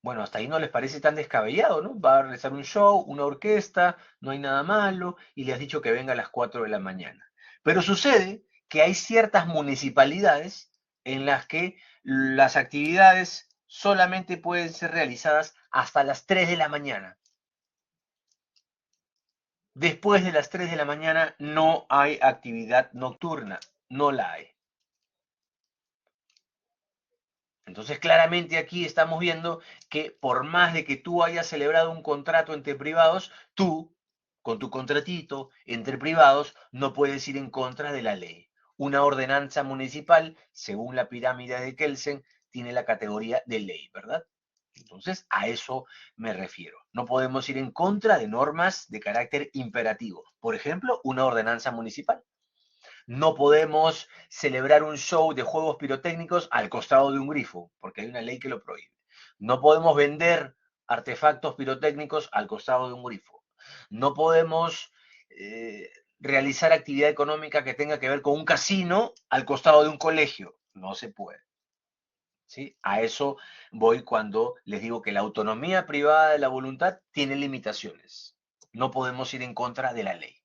Bueno, hasta ahí no les parece tan descabellado, ¿no? Va a realizar un show, una orquesta, no hay nada malo, y le has dicho que venga a las 4 de la mañana. Pero sucede que hay ciertas municipalidades en las que las actividades solamente pueden ser realizadas hasta las 3 de la mañana. Después de las 3 de la mañana no hay actividad nocturna, no la hay. Entonces, claramente aquí estamos viendo que por más de que tú hayas celebrado un contrato entre privados, tú, con tu contratito entre privados, no puedes ir en contra de la ley. Una ordenanza municipal, según la pirámide de Kelsen, tiene la categoría de ley, ¿verdad? Entonces, a eso me refiero. No podemos ir en contra de normas de carácter imperativo. Por ejemplo, una ordenanza municipal. No podemos celebrar un show de juegos pirotécnicos al costado de un grifo, porque hay una ley que lo prohíbe. No podemos vender artefactos pirotécnicos al costado de un grifo. No podemos realizar actividad económica que tenga que ver con un casino al costado de un colegio. No se puede. ¿Sí? A eso voy cuando les digo que la autonomía privada de la voluntad tiene limitaciones. No podemos ir en contra de la ley.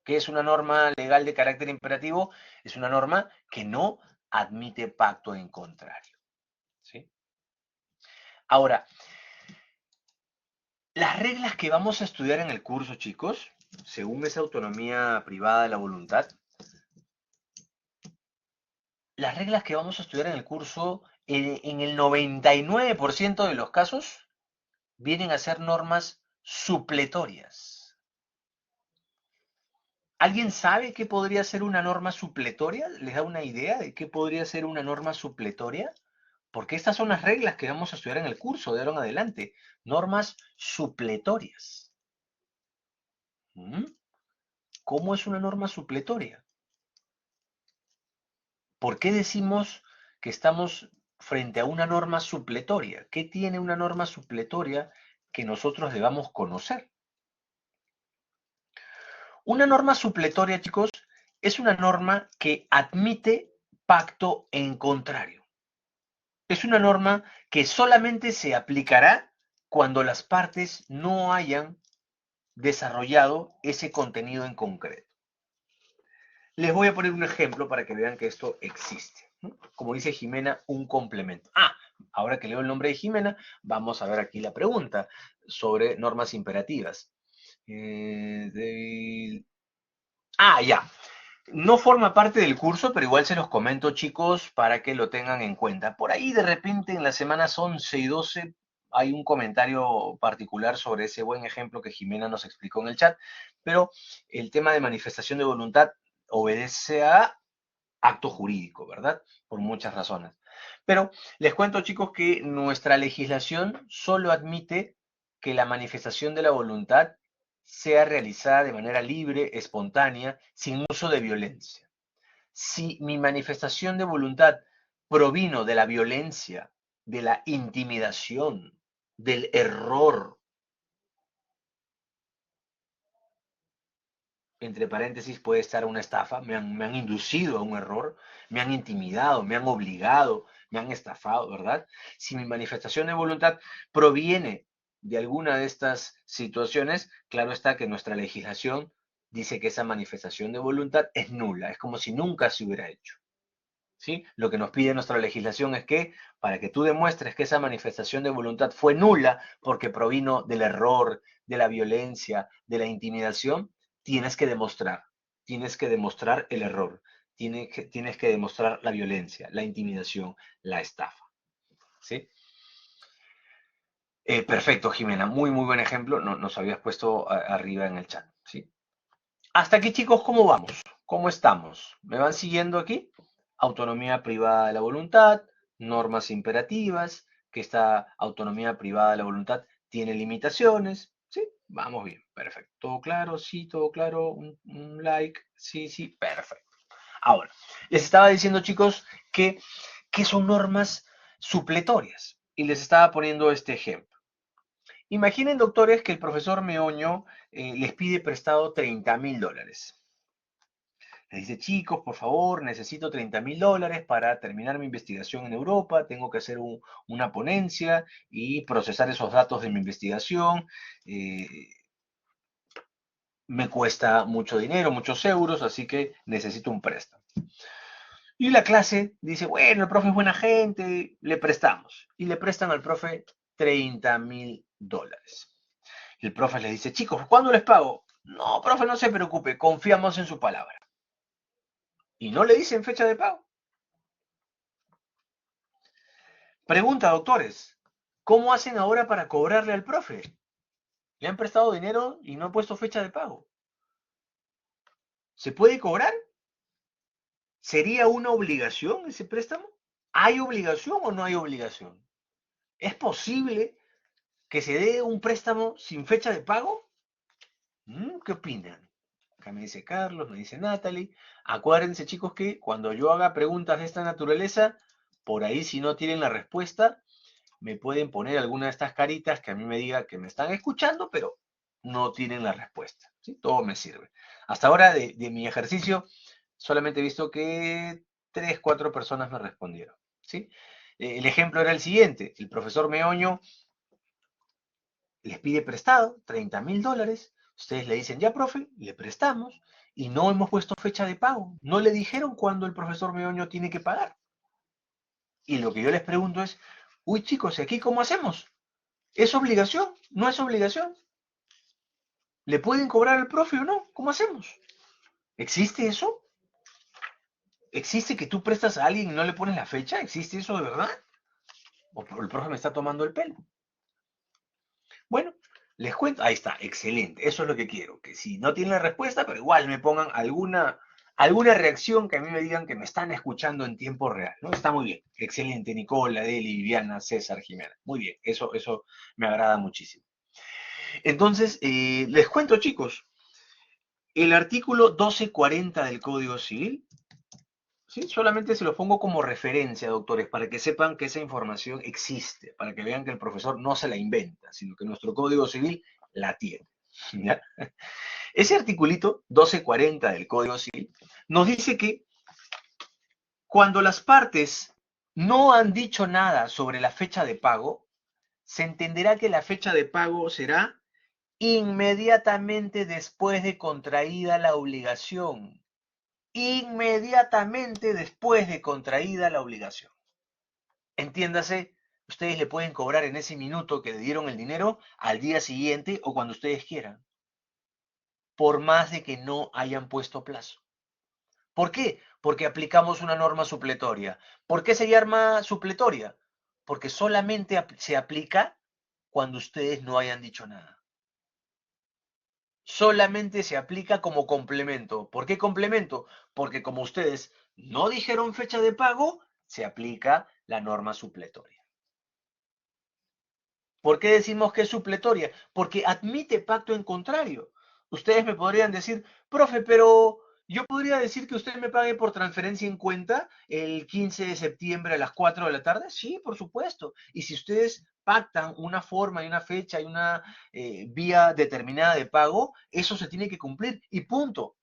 ¿Qué es una norma legal de carácter imperativo? Es una norma que no admite pacto en contrario. ¿Sí? Ahora, las reglas que vamos a estudiar en el curso, chicos, según esa autonomía privada de la voluntad, las reglas que vamos a estudiar en el curso, en el 99% de los casos, vienen a ser normas supletorias. ¿Alguien sabe qué podría ser una norma supletoria? ¿Les da una idea de qué podría ser una norma supletoria? Porque estas son las reglas que vamos a estudiar en el curso de ahora en adelante. Normas supletorias. ¿Mm? ¿Cómo es una norma supletoria? ¿Por qué decimos que estamos frente a una norma supletoria? ¿Qué tiene una norma supletoria que nosotros debamos conocer? Una norma supletoria, chicos, es una norma que admite pacto en contrario. Es una norma que solamente se aplicará cuando las partes no hayan desarrollado ese contenido en concreto. Les voy a poner un ejemplo para que vean que esto existe. Como dice Jimena, un complemento. Ahora que leo el nombre de Jimena, vamos a ver aquí la pregunta sobre normas imperativas. Ya. No forma parte del curso, pero igual se los comento, chicos, para que lo tengan en cuenta. Por ahí, de repente, en las semanas 11 y 12, hay un comentario particular sobre ese buen ejemplo que Jimena nos explicó en el chat, pero el tema de manifestación de voluntad obedece a acto jurídico, ¿verdad? Por muchas razones. Pero les cuento, chicos, que nuestra legislación solo admite que la manifestación de la voluntad sea realizada de manera libre, espontánea, sin uso de violencia. Si mi manifestación de voluntad provino de la violencia, de la intimidación, del error, entre paréntesis puede estar una estafa, me han inducido a un error, me han intimidado, me han obligado, me han estafado, ¿verdad? Si mi manifestación de voluntad proviene de alguna de estas situaciones, claro está que nuestra legislación dice que esa manifestación de voluntad es nula, es como si nunca se hubiera hecho. ¿Sí? Lo que nos pide nuestra legislación es que, para que tú demuestres que esa manifestación de voluntad fue nula porque provino del error, de la violencia, de la intimidación, tienes que demostrar el error, tienes que demostrar la violencia, la intimidación, la estafa. ¿Sí? Perfecto, Jimena, muy, muy buen ejemplo, nos habías puesto arriba en el chat. ¿Sí? Hasta aquí, chicos, ¿cómo vamos? ¿Cómo estamos? ¿Me van siguiendo aquí? Autonomía privada de la voluntad, normas imperativas, que esta autonomía privada de la voluntad tiene limitaciones. ¿Sí? Vamos bien, perfecto. ¿Todo claro? Sí, todo claro. Un like. Sí, sí, perfecto. Ahora, les estaba diciendo, chicos, que son normas supletorias. Y les estaba poniendo este ejemplo. Imaginen, doctores, que el profesor Meoño les pide prestado $30.000. Les dice, chicos, por favor, necesito $30.000 para terminar mi investigación en Europa, tengo que hacer una ponencia y procesar esos datos de mi investigación. eh, Me cuesta mucho dinero, muchos euros, así que necesito un préstamo. Y la clase dice, bueno, el profe es buena gente, le prestamos. Y le prestan al profe $30.000. El profe les dice, chicos, ¿cuándo les pago? No, profe, no se preocupe, confiamos en su palabra. Y no le dicen fecha de pago. Pregunta, doctores, ¿cómo hacen ahora para cobrarle al profe? Le han prestado dinero y no han puesto fecha de pago. ¿Se puede cobrar? ¿Sería una obligación ese préstamo? ¿Hay obligación o no hay obligación? ¿Es posible que se dé un préstamo sin fecha de pago? ¿Qué opinan? Acá me dice Carlos, me dice Natalie. Acuérdense, chicos, que cuando yo haga preguntas de esta naturaleza, por ahí si no tienen la respuesta, me pueden poner alguna de estas caritas que a mí me diga que me están escuchando, pero no tienen la respuesta. ¿Sí? Todo me sirve. Hasta ahora de mi ejercicio, solamente he visto que 3, 4 personas me respondieron. ¿Sí? El ejemplo era el siguiente. El profesor Meoño les pide prestado $30.000 Ustedes le dicen, ya, profe, le prestamos y no hemos puesto fecha de pago. No le dijeron cuándo el profesor Meoño tiene que pagar. Y lo que yo les pregunto es, uy chicos, ¿y aquí cómo hacemos? ¿Es obligación? ¿No es obligación? ¿Le pueden cobrar al profe o no? ¿Cómo hacemos? ¿Existe eso? ¿Existe que tú prestas a alguien y no le pones la fecha? ¿Existe eso de verdad? ¿O el profe me está tomando el pelo? Bueno, les cuento. Ahí está, excelente. Eso es lo que quiero. Que si no tienen la respuesta, pero igual me pongan alguna reacción que a mí me digan que me están escuchando en tiempo real, ¿no? Está muy bien. Excelente, Nicola, Deli, Viviana, César, Jimena. Muy bien, eso me agrada muchísimo. Entonces, les cuento, chicos, el artículo 1240 del Código Civil, ¿sí? Solamente se lo pongo como referencia, doctores, para que sepan que esa información existe, para que vean que el profesor no se la inventa, sino que nuestro Código Civil la tiene. ¿Ya? Ese articulito 1240 del Código Civil nos dice que cuando las partes no han dicho nada sobre la fecha de pago, se entenderá que la fecha de pago será inmediatamente después de contraída la obligación. Inmediatamente después de contraída la obligación. Entiéndase, ustedes le pueden cobrar en ese minuto que le dieron el dinero al día siguiente o cuando ustedes quieran, por más de que no hayan puesto plazo. ¿Por qué? Porque aplicamos una norma supletoria. ¿Por qué se llama supletoria? Porque solamente se aplica cuando ustedes no hayan dicho nada. Solamente se aplica como complemento. ¿Por qué complemento? Porque como ustedes no dijeron fecha de pago, se aplica la norma supletoria. ¿Por qué decimos que es supletoria? Porque admite pacto en contrario. Ustedes me podrían decir, profe, pero yo podría decir que usted me pague por transferencia en cuenta el 15 de septiembre a las 4 de la tarde. Sí, por supuesto. Y si ustedes pactan una forma y una fecha y una vía determinada de pago, eso se tiene que cumplir y punto.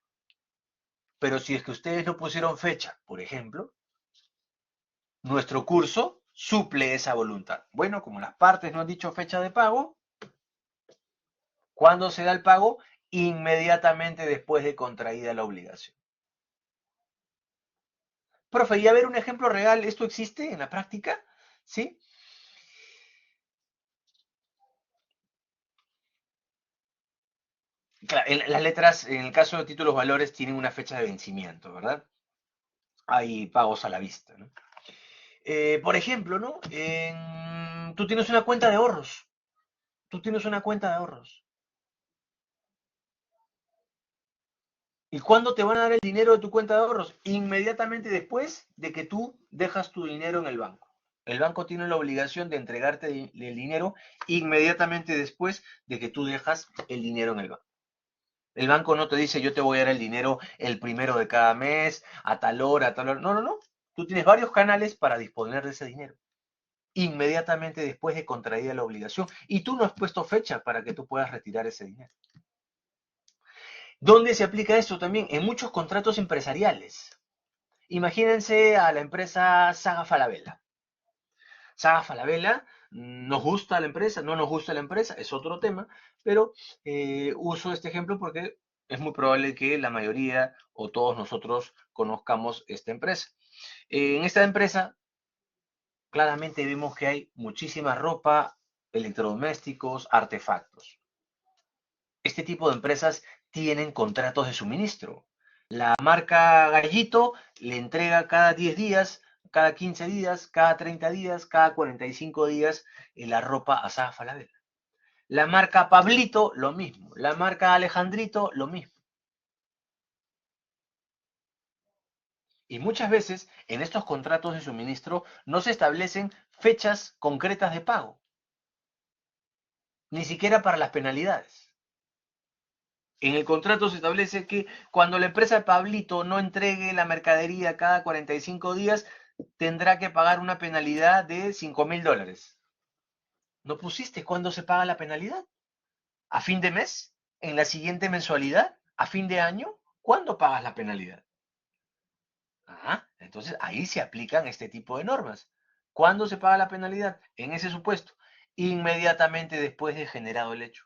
Pero si es que ustedes no pusieron fecha, por ejemplo, nuestro curso suple esa voluntad. Bueno, como las partes no han dicho fecha de pago, ¿cuándo se da el pago? Inmediatamente después de contraída la obligación. Profe, y a ver un ejemplo real, ¿esto existe en la práctica? ¿Sí? Claro, las letras, en el caso de títulos valores, tienen una fecha de vencimiento, ¿verdad? Hay pagos a la vista, ¿no? Por ejemplo, ¿no? Tú tienes una cuenta de ahorros. Tú tienes una cuenta de ahorros. ¿Y cuándo te van a dar el dinero de tu cuenta de ahorros? Inmediatamente después de que tú dejas tu dinero en el banco. El banco tiene la obligación de entregarte el dinero inmediatamente después de que tú dejas el dinero en el banco. El banco no te dice yo te voy a dar el dinero el primero de cada mes, a tal hora, a tal hora. No, no, no. Tú tienes varios canales para disponer de ese dinero. Inmediatamente después de contraída la obligación. Y tú no has puesto fecha para que tú puedas retirar ese dinero. ¿Dónde se aplica esto también? En muchos contratos empresariales. Imagínense a la empresa Saga Falabella. Saga Falabella, nos gusta la empresa, no nos gusta la empresa, es otro tema, pero uso este ejemplo porque es muy probable que la mayoría o todos nosotros conozcamos esta empresa. En esta empresa, claramente vemos que hay muchísima ropa, electrodomésticos, artefactos. Este tipo de empresas tienen contratos de suministro. La marca Gallito le entrega cada 10 días, cada 15 días, cada 30 días, cada 45 días la ropa a Saga Falabella. La marca Pablito, lo mismo. La marca Alejandrito, lo mismo. Y muchas veces en estos contratos de suministro no se establecen fechas concretas de pago, ni siquiera para las penalidades. En el contrato se establece que cuando la empresa de Pablito no entregue la mercadería cada 45 días, tendrá que pagar una penalidad de $5.000. ¿No pusiste cuándo se paga la penalidad? ¿A fin de mes? ¿En la siguiente mensualidad? ¿A fin de año? ¿Cuándo pagas la penalidad? Ah, entonces ahí se aplican este tipo de normas. ¿Cuándo se paga la penalidad? En ese supuesto, inmediatamente después de generado el hecho.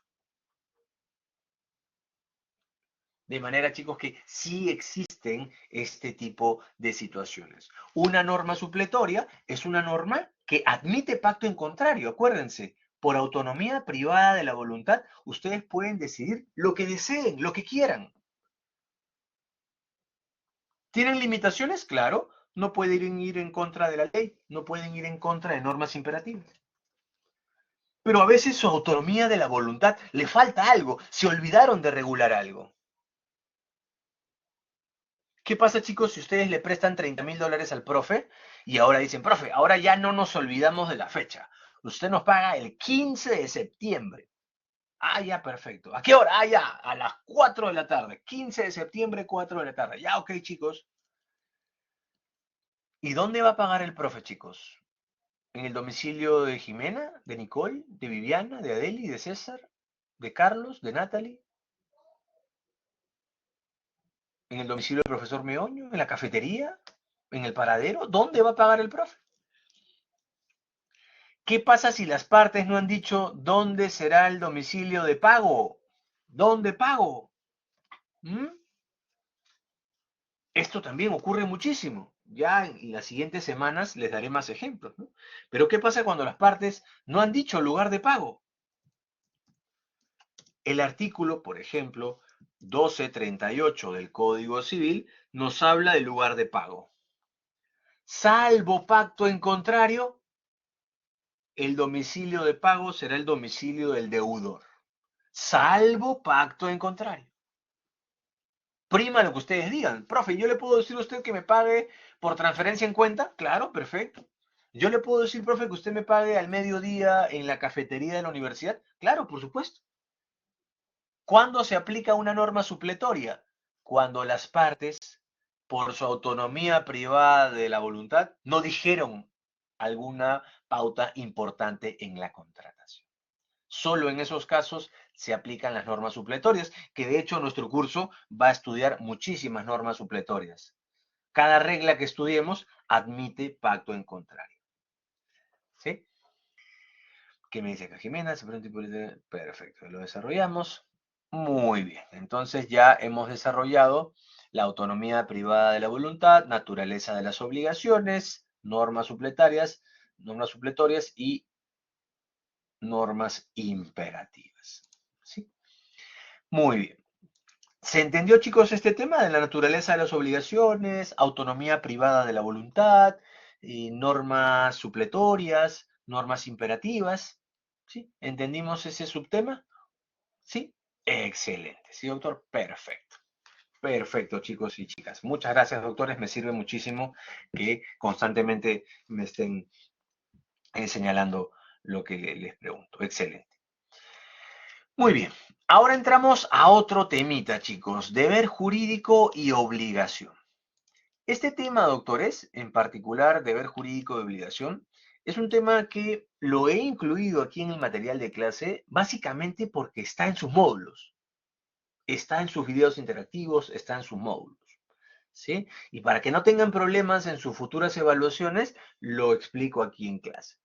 De manera, chicos, que sí existen este tipo de situaciones. Una norma supletoria es una norma que admite pacto en contrario. Acuérdense, por autonomía privada de la voluntad, ustedes pueden decidir lo que deseen, lo que quieran. ¿Tienen limitaciones? Claro. No pueden ir en contra de la ley, no pueden ir en contra de normas imperativas. Pero a veces su autonomía de la voluntad le falta algo, se olvidaron de regular algo. ¿Qué pasa, chicos, si ustedes le prestan $30.000 al profe y ahora dicen, profe, ahora ya no nos olvidamos de la fecha? Usted nos paga el 15 de septiembre. Ah, ya, perfecto. ¿A qué hora? Ah, ya, a las 4 de la tarde. 15 de septiembre, 4 de la tarde. Ya, ok, chicos. ¿Y dónde va a pagar el profe, chicos? ¿En el domicilio de Jimena, de Nicole, de Viviana, de Adeli, de César, de Carlos, de Natalie? ¿En el domicilio del profesor Meoño? ¿En la cafetería? ¿En el paradero? ¿Dónde va a pagar el profe? ¿Qué pasa si las partes no han dicho dónde será el domicilio de pago? ¿Dónde pago? ¿Mm? Esto también ocurre muchísimo. Ya en las siguientes semanas les daré más ejemplos, ¿no? Pero ¿qué pasa cuando las partes no han dicho lugar de pago? El artículo, por ejemplo, 1238 del Código Civil nos habla del lugar de pago. Salvo pacto en contrario, el domicilio de pago será el domicilio del deudor. Salvo pacto en contrario. Prima lo que ustedes digan. Profe, ¿yo le puedo decir a usted que me pague por transferencia en cuenta? Claro, perfecto. ¿Yo le puedo decir, profe, que usted me pague al mediodía en la cafetería de la universidad? Claro, por supuesto. ¿Cuándo se aplica una norma supletoria? Cuando las partes, por su autonomía privada de la voluntad, no dijeron alguna pauta importante en la contratación. Solo en esos casos se aplican las normas supletorias, que de hecho nuestro curso va a estudiar muchísimas normas supletorias. Cada regla que estudiemos admite pacto en contrario. ¿Sí? ¿Qué me dice acá Jimena? Perfecto, lo desarrollamos. Muy bien, entonces ya hemos desarrollado la autonomía privada de la voluntad, naturaleza de las obligaciones, normas supletorias y normas imperativas. ¿Sí? Muy bien. ¿Se entendió, chicos, este tema de la naturaleza de las obligaciones, autonomía privada de la voluntad, normas supletorias, normas imperativas? ¿Sí? ¿Entendimos ese subtema? ¿Sí? Excelente. ¿Sí, doctor? Perfecto. Perfecto, chicos y chicas. Muchas gracias, doctores. Me sirve muchísimo que constantemente me estén señalando lo que les pregunto. Excelente. Muy bien. Ahora entramos a otro temita, chicos. Deber jurídico y obligación. Este tema, doctores, en particular, deber jurídico y obligación, es un tema que lo he incluido aquí en el material de clase, básicamente porque está en sus módulos. Está en sus videos interactivos, está en sus módulos. ¿Sí? Y para que no tengan problemas en sus futuras evaluaciones, lo explico aquí en clase.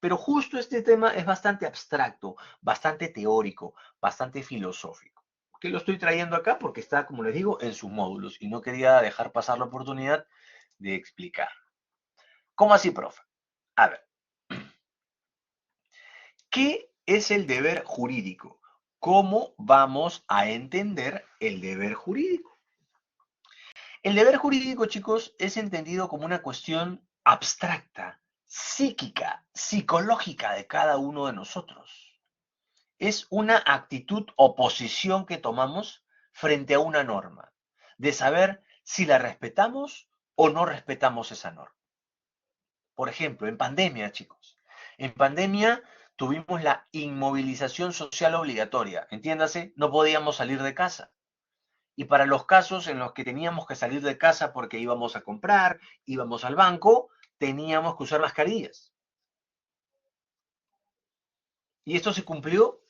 Pero justo este tema es bastante abstracto, bastante teórico, bastante filosófico. ¿Qué lo estoy trayendo acá? Porque está, como les digo, en sus módulos y no quería dejar pasar la oportunidad de explicar. ¿Cómo así, profe? A ver, ¿qué es el deber jurídico? ¿Cómo vamos a entender el deber jurídico? El deber jurídico, chicos, es entendido como una cuestión abstracta, psíquica, psicológica de cada uno de nosotros. Es una actitud o posición que tomamos frente a una norma, de saber si la respetamos o no respetamos esa norma. Por ejemplo, en pandemia, chicos. En pandemia tuvimos la inmovilización social obligatoria. Entiéndase, no podíamos salir de casa. Y para los casos en los que teníamos que salir de casa porque íbamos a comprar, íbamos al banco, teníamos que usar mascarillas. ¿Y esto se cumplió?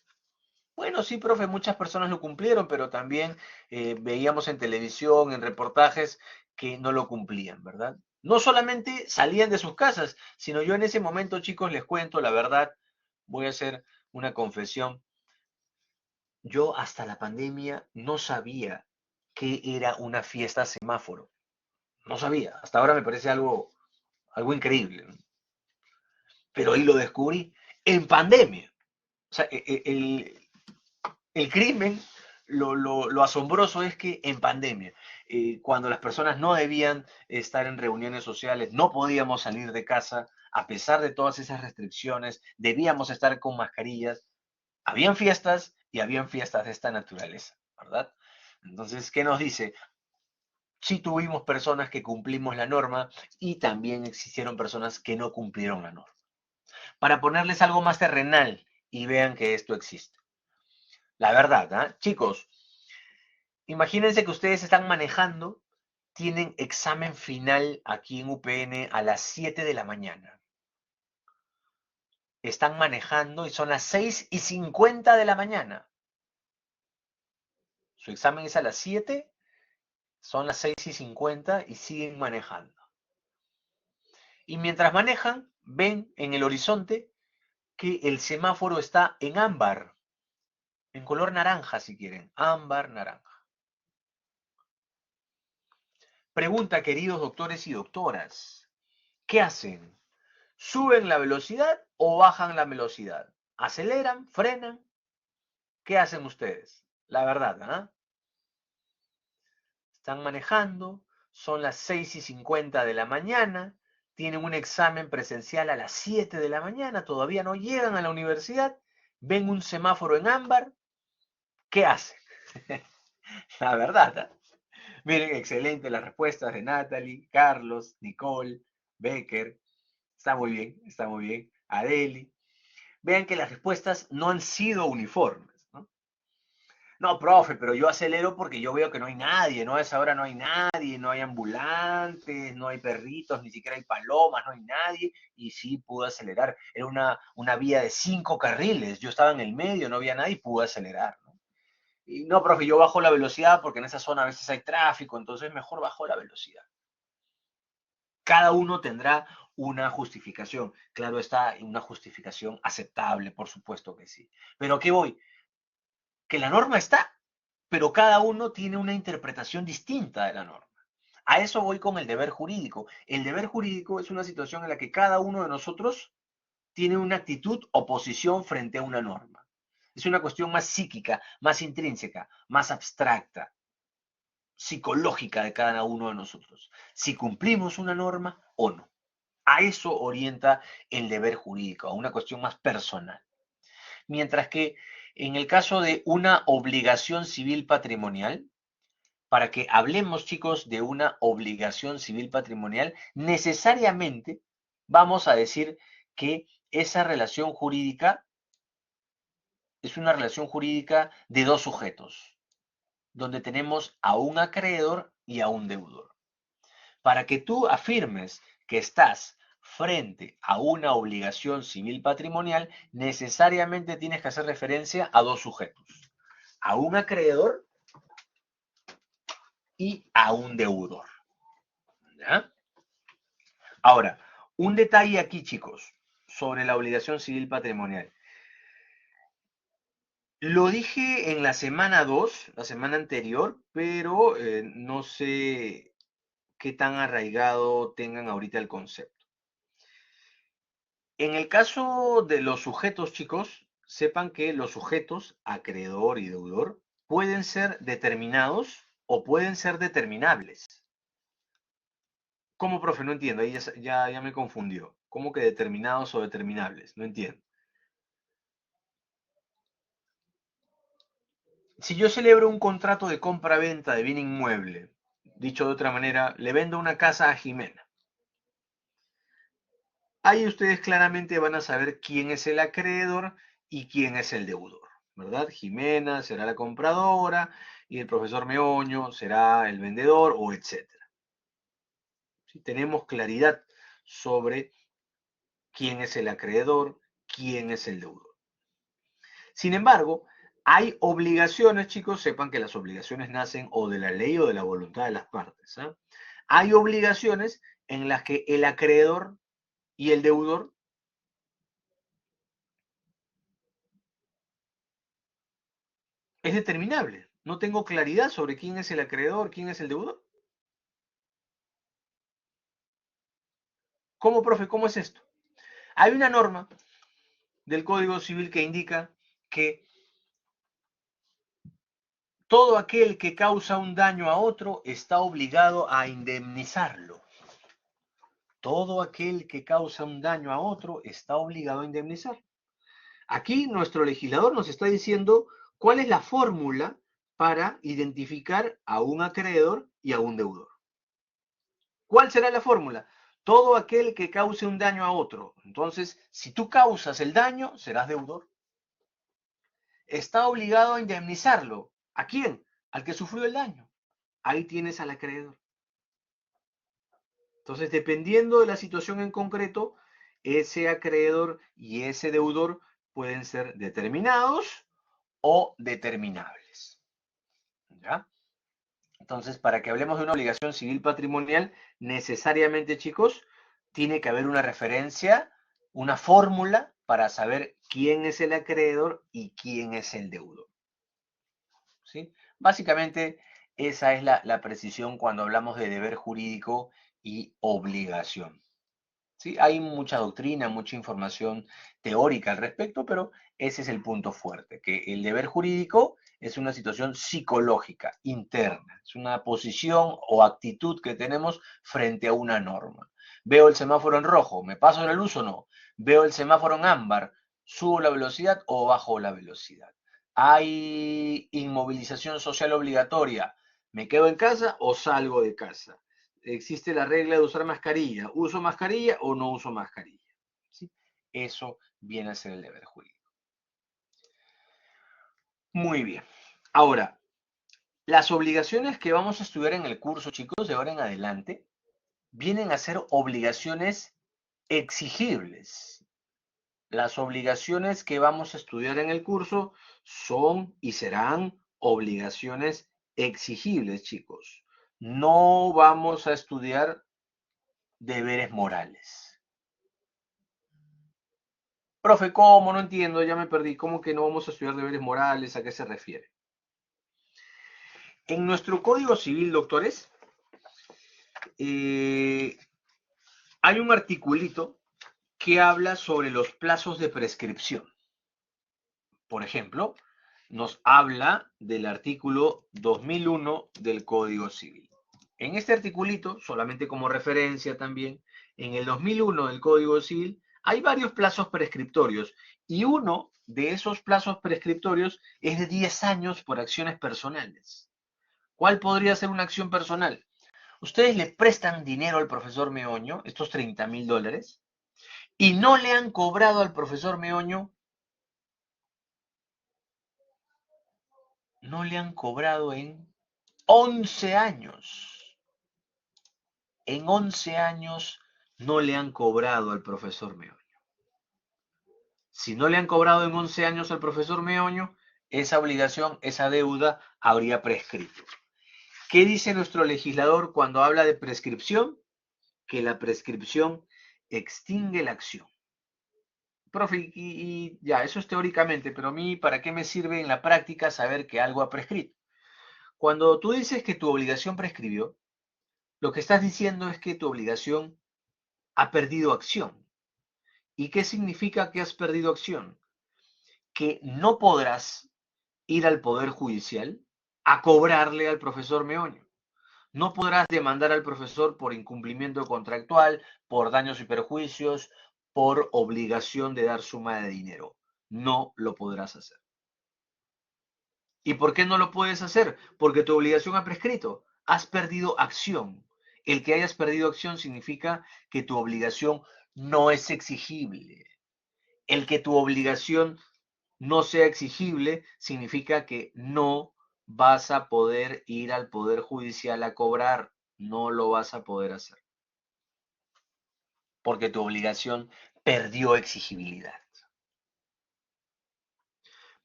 Bueno, sí, profe, muchas personas lo cumplieron, pero también veíamos en televisión, en reportajes, que no lo cumplían, ¿verdad? No solamente salían de sus casas, sino yo en ese momento, chicos, les cuento la verdad, voy a hacer una confesión. Yo hasta la pandemia no sabía que era una fiesta semáforo. No sabía. Hasta ahora me parece algo increíble, ¿no? Pero ahí lo descubrí en pandemia. O sea, el crimen, lo asombroso es que en pandemia, cuando las personas no debían estar en reuniones sociales, no podíamos salir de casa, a pesar de todas esas restricciones, debíamos estar con mascarillas, habían fiestas y habían fiestas de esta naturaleza, ¿verdad? Entonces, ¿qué nos dice? Sí tuvimos personas que cumplimos la norma y también existieron personas que no cumplieron la norma. Para ponerles algo más terrenal y vean que esto existe. La verdad, ¿eh? Chicos, imagínense que ustedes están manejando, tienen examen final aquí en UPN a las 7 de la mañana. Están manejando y son las 6:50 de la mañana. Su examen es a las 7, son las 6:50 y siguen manejando. Y mientras manejan, ven en el horizonte que el semáforo está en ámbar, en color naranja si quieren, ámbar, naranja. Pregunta, queridos doctores y doctoras, ¿qué hacen? ¿Suben la velocidad o bajan la velocidad? ¿Aceleran? ¿Frenan? ¿Qué hacen ustedes? La verdad, ¿ah? Están manejando, son las 6:50 de la mañana, tienen un examen presencial a las 7 de la mañana, todavía no llegan a la universidad, ven un semáforo en ámbar, ¿qué hacen? La verdad, ¿ah? Miren, excelente las respuestas de Natalie, Carlos, Nicole, Becker. Está muy bien. Adeli. Vean que las respuestas no han sido uniformes, ¿no? No, profe, pero yo acelero porque yo veo que no hay nadie, ¿no? A esa hora no hay nadie, no hay ambulantes, no hay perritos, ni siquiera hay palomas, no hay nadie, y sí pude acelerar. Era una vía de 5 carriles, yo estaba en el medio, no había nadie y pude acelerar, ¿no? Y no, profe, yo bajo la velocidad porque en esa zona a veces hay tráfico, entonces mejor bajo la velocidad. Cada uno tendrá una justificación. Claro está, una justificación aceptable, por supuesto que sí. Pero ¿qué voy? Que la norma está, pero cada uno tiene una interpretación distinta de la norma. A eso voy con el deber jurídico. El deber jurídico es una situación en la que cada uno de nosotros tiene una actitud o posición frente a una norma. Es una cuestión más psíquica, más intrínseca, más abstracta, psicológica de cada uno de nosotros. Si cumplimos una norma o no. A eso orienta el deber jurídico, a una cuestión más personal. Mientras que en el caso de una obligación civil patrimonial, para que hablemos, chicos, de una obligación civil patrimonial, necesariamente vamos a decir que esa relación jurídica es una relación jurídica de dos sujetos, donde tenemos a un acreedor y a un deudor. Para que tú afirmes que estás frente a una obligación civil patrimonial, necesariamente tienes que hacer referencia a dos sujetos, a un acreedor y a un deudor. ¿Ya? Ahora, un detalle aquí, chicos, sobre la obligación civil patrimonial. Lo dije en la semana 2, la semana anterior, pero no sé qué tan arraigado tengan ahorita el concepto. En el caso de los sujetos, chicos, sepan que los sujetos, acreedor y deudor, pueden ser determinados o pueden ser determinables. ¿Cómo, profe? No entiendo, ahí ya me confundió. ¿Cómo que determinados o determinables? No entiendo. Si yo celebro un contrato de compra-venta de bien inmueble, dicho de otra manera, le vendo una casa a Jimena. Ahí ustedes claramente van a saber quién es el acreedor y quién es el deudor, ¿verdad? Jimena será la compradora y el profesor Meoño será el vendedor o etcétera. ¿Sí? Tenemos claridad sobre quién es el acreedor, quién es el deudor. Sin embargo, hay obligaciones, chicos, sepan que las obligaciones nacen o de la ley o de la voluntad de las partes. ¿Eh? Hay obligaciones en las que el acreedor y el deudor es determinable. ¿No tengo claridad sobre quién es el acreedor, quién es el deudor? ¿Cómo, profe? ¿Cómo es esto? Hay una norma del Código Civil que indica que todo aquel que causa un daño a otro está obligado a indemnizarlo. Todo aquel que causa un daño a otro está obligado a indemnizar. Aquí nuestro legislador nos está diciendo cuál es la fórmula para identificar a un acreedor y a un deudor. ¿Cuál será la fórmula? Todo aquel que cause un daño a otro. Entonces, si tú causas el daño, serás deudor. Está obligado a indemnizarlo. ¿A quién? Al que sufrió el daño. Ahí tienes al acreedor. Entonces, dependiendo de la situación en concreto, ese acreedor y ese deudor pueden ser determinados o determinables. ¿Ya? Entonces, para que hablemos de una obligación civil patrimonial, necesariamente, chicos, tiene que haber una referencia, una fórmula para saber quién es el acreedor y quién es el deudor. ¿Sí? Básicamente, esa es la precisión cuando hablamos de deber jurídico y obligación. ¿Sí? Hay mucha doctrina, mucha información teórica al respecto, pero ese es el punto fuerte, que el deber jurídico es una situación psicológica, interna, es una posición o actitud que tenemos frente a una norma. Veo el semáforo en rojo, ¿me paso la luz o no? Veo el semáforo en ámbar, ¿subo la velocidad o bajo la velocidad? Hay inmovilización social obligatoria, ¿me quedo en casa o salgo de casa? Existe la regla de usar mascarilla. ¿Uso mascarilla o no uso mascarilla? ¿Sí? Eso viene a ser el deber jurídico. Muy bien. Ahora, las obligaciones que vamos a estudiar en el curso, chicos, de ahora en adelante, vienen a ser obligaciones exigibles. Las obligaciones que vamos a estudiar en el curso son y serán obligaciones exigibles, chicos. No vamos a estudiar deberes morales. Profe, ¿cómo? No entiendo, ya me perdí. ¿Cómo que no vamos a estudiar deberes morales? ¿A qué se refiere? En nuestro Código Civil, doctores, hay un articulito que habla sobre los plazos de prescripción. Por ejemplo, nos habla del artículo 2001 del Código Civil. En este articulito, solamente como referencia también, en el 2001 del Código Civil hay varios plazos prescriptorios y uno de esos plazos prescriptorios es de 10 años por acciones personales. ¿Cuál podría ser una acción personal? Ustedes le prestan dinero al profesor Meoño, estos $30.000, y no le han cobrado al profesor Meoño, no le han cobrado en 11 años. En 11 años no le han cobrado al profesor Meoño. Si no le han cobrado en 11 años al profesor Meoño, esa obligación, esa deuda habría prescrito. ¿Qué dice nuestro legislador cuando habla de prescripción? Que la prescripción extingue la acción. Profe, y ya, eso es teóricamente, pero a mí, ¿para qué me sirve en la práctica saber que algo ha prescrito? Cuando tú dices que tu obligación prescribió, lo que estás diciendo es que tu obligación ha perdido acción. ¿Y qué significa que has perdido acción? Que no podrás ir al Poder Judicial a cobrarle al profesor Meoño. No podrás demandar al profesor por incumplimiento contractual, por daños y perjuicios, por obligación de dar suma de dinero. No lo podrás hacer. ¿Y por qué no lo puedes hacer? Porque tu obligación ha prescrito. Has perdido acción. El que hayas perdido acción significa que tu obligación no es exigible. El que tu obligación no sea exigible significa que no vas a poder ir al Poder Judicial a cobrar. No lo vas a poder hacer. Porque tu obligación perdió exigibilidad.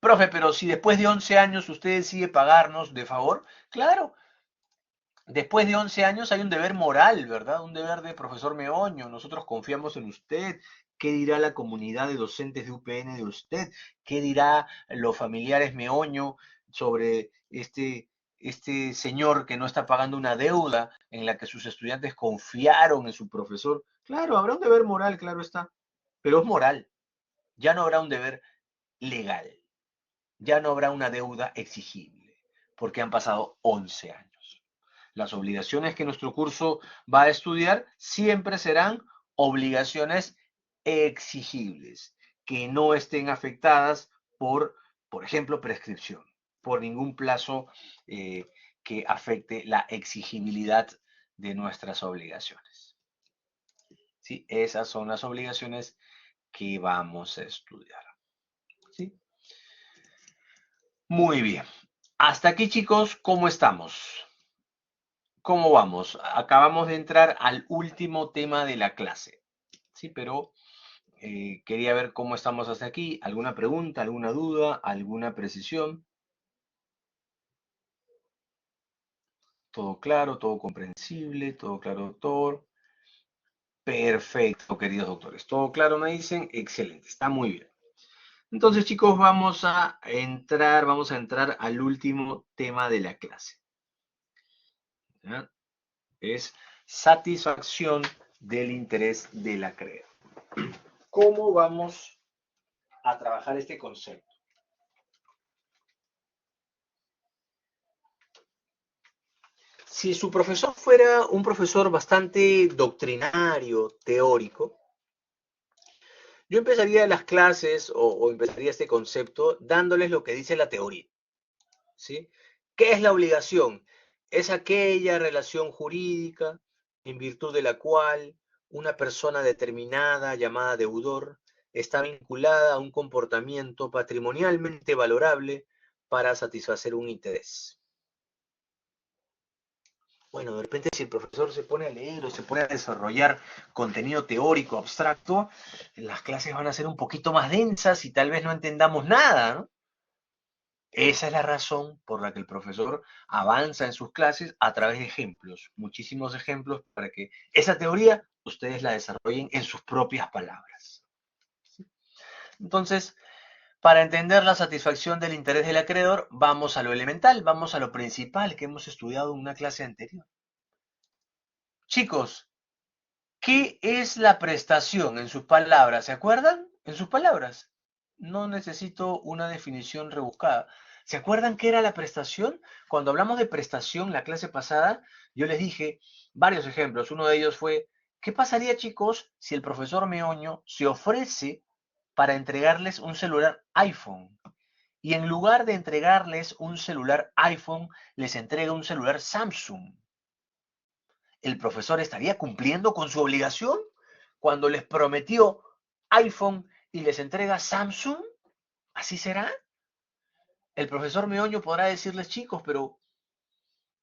Profe, pero si después de 11 años usted decide pagarnos de favor, claro, después de 11 años hay un deber moral, ¿verdad? Un deber de profesor Meoño. Nosotros confiamos en usted. ¿Qué dirá la comunidad de docentes de UPN de usted? ¿Qué dirá los familiares Meoño sobre este señor que no está pagando una deuda en la que sus estudiantes confiaron en su profesor. Claro, habrá un deber moral, claro está, pero es moral. Ya no habrá un deber legal. Ya no habrá una deuda exigible, porque han pasado 11 años. Las obligaciones que nuestro curso va a estudiar siempre serán obligaciones exigibles, que no estén afectadas por ejemplo, prescripción, por ningún plazo que afecte la exigibilidad de nuestras obligaciones. ¿Sí? Esas son las obligaciones que vamos a estudiar. ¿Sí? Muy bien. Hasta aquí, chicos, ¿cómo estamos? ¿Cómo vamos? Acabamos de entrar al último tema de la clase. Sí, pero quería ver cómo estamos hasta aquí. ¿Alguna pregunta, alguna duda, alguna precisión? Todo claro, todo comprensible, todo claro, doctor. Perfecto, queridos doctores. Todo claro, me dicen. Excelente, está muy bien. Entonces, chicos, vamos a entrar al último tema de la clase. ¿Ya? Es satisfacción del interés del acreedor. ¿Cómo vamos a trabajar este concepto? Si su profesor fuera un profesor bastante doctrinario, teórico, yo empezaría las clases o empezaría este concepto dándoles lo que dice la teoría. ¿Sí? ¿Qué es la obligación? Es aquella relación jurídica en virtud de la cual una persona determinada llamada deudor está vinculada a un comportamiento patrimonialmente valorable para satisfacer un interés. Bueno, de repente si el profesor se pone a leer o se pone a desarrollar contenido teórico abstracto, las clases van a ser un poquito más densas y tal vez no entendamos nada, ¿no? Esa es la razón por la que el profesor avanza en sus clases a través de ejemplos, muchísimos ejemplos, para que esa teoría ustedes la desarrollen en sus propias palabras. Entonces, para entender la satisfacción del interés del acreedor, vamos a lo elemental, vamos a lo principal que hemos estudiado en una clase anterior. Chicos, ¿qué es la prestación en sus palabras? ¿Se acuerdan? En sus palabras. No necesito una definición rebuscada. ¿Se acuerdan qué era la prestación? Cuando hablamos de prestación la clase pasada, yo les dije varios ejemplos. Uno de ellos fue, ¿qué pasaría, chicos, si el profesor Meoño se ofrece para entregarles un celular iPhone? Y en lugar de entregarles un celular iPhone, les entrega un celular Samsung. ¿El profesor estaría cumpliendo con su obligación cuando les prometió iPhone y les entrega Samsung? ¿Así será? El profesor Meoño podrá decirles, chicos, pero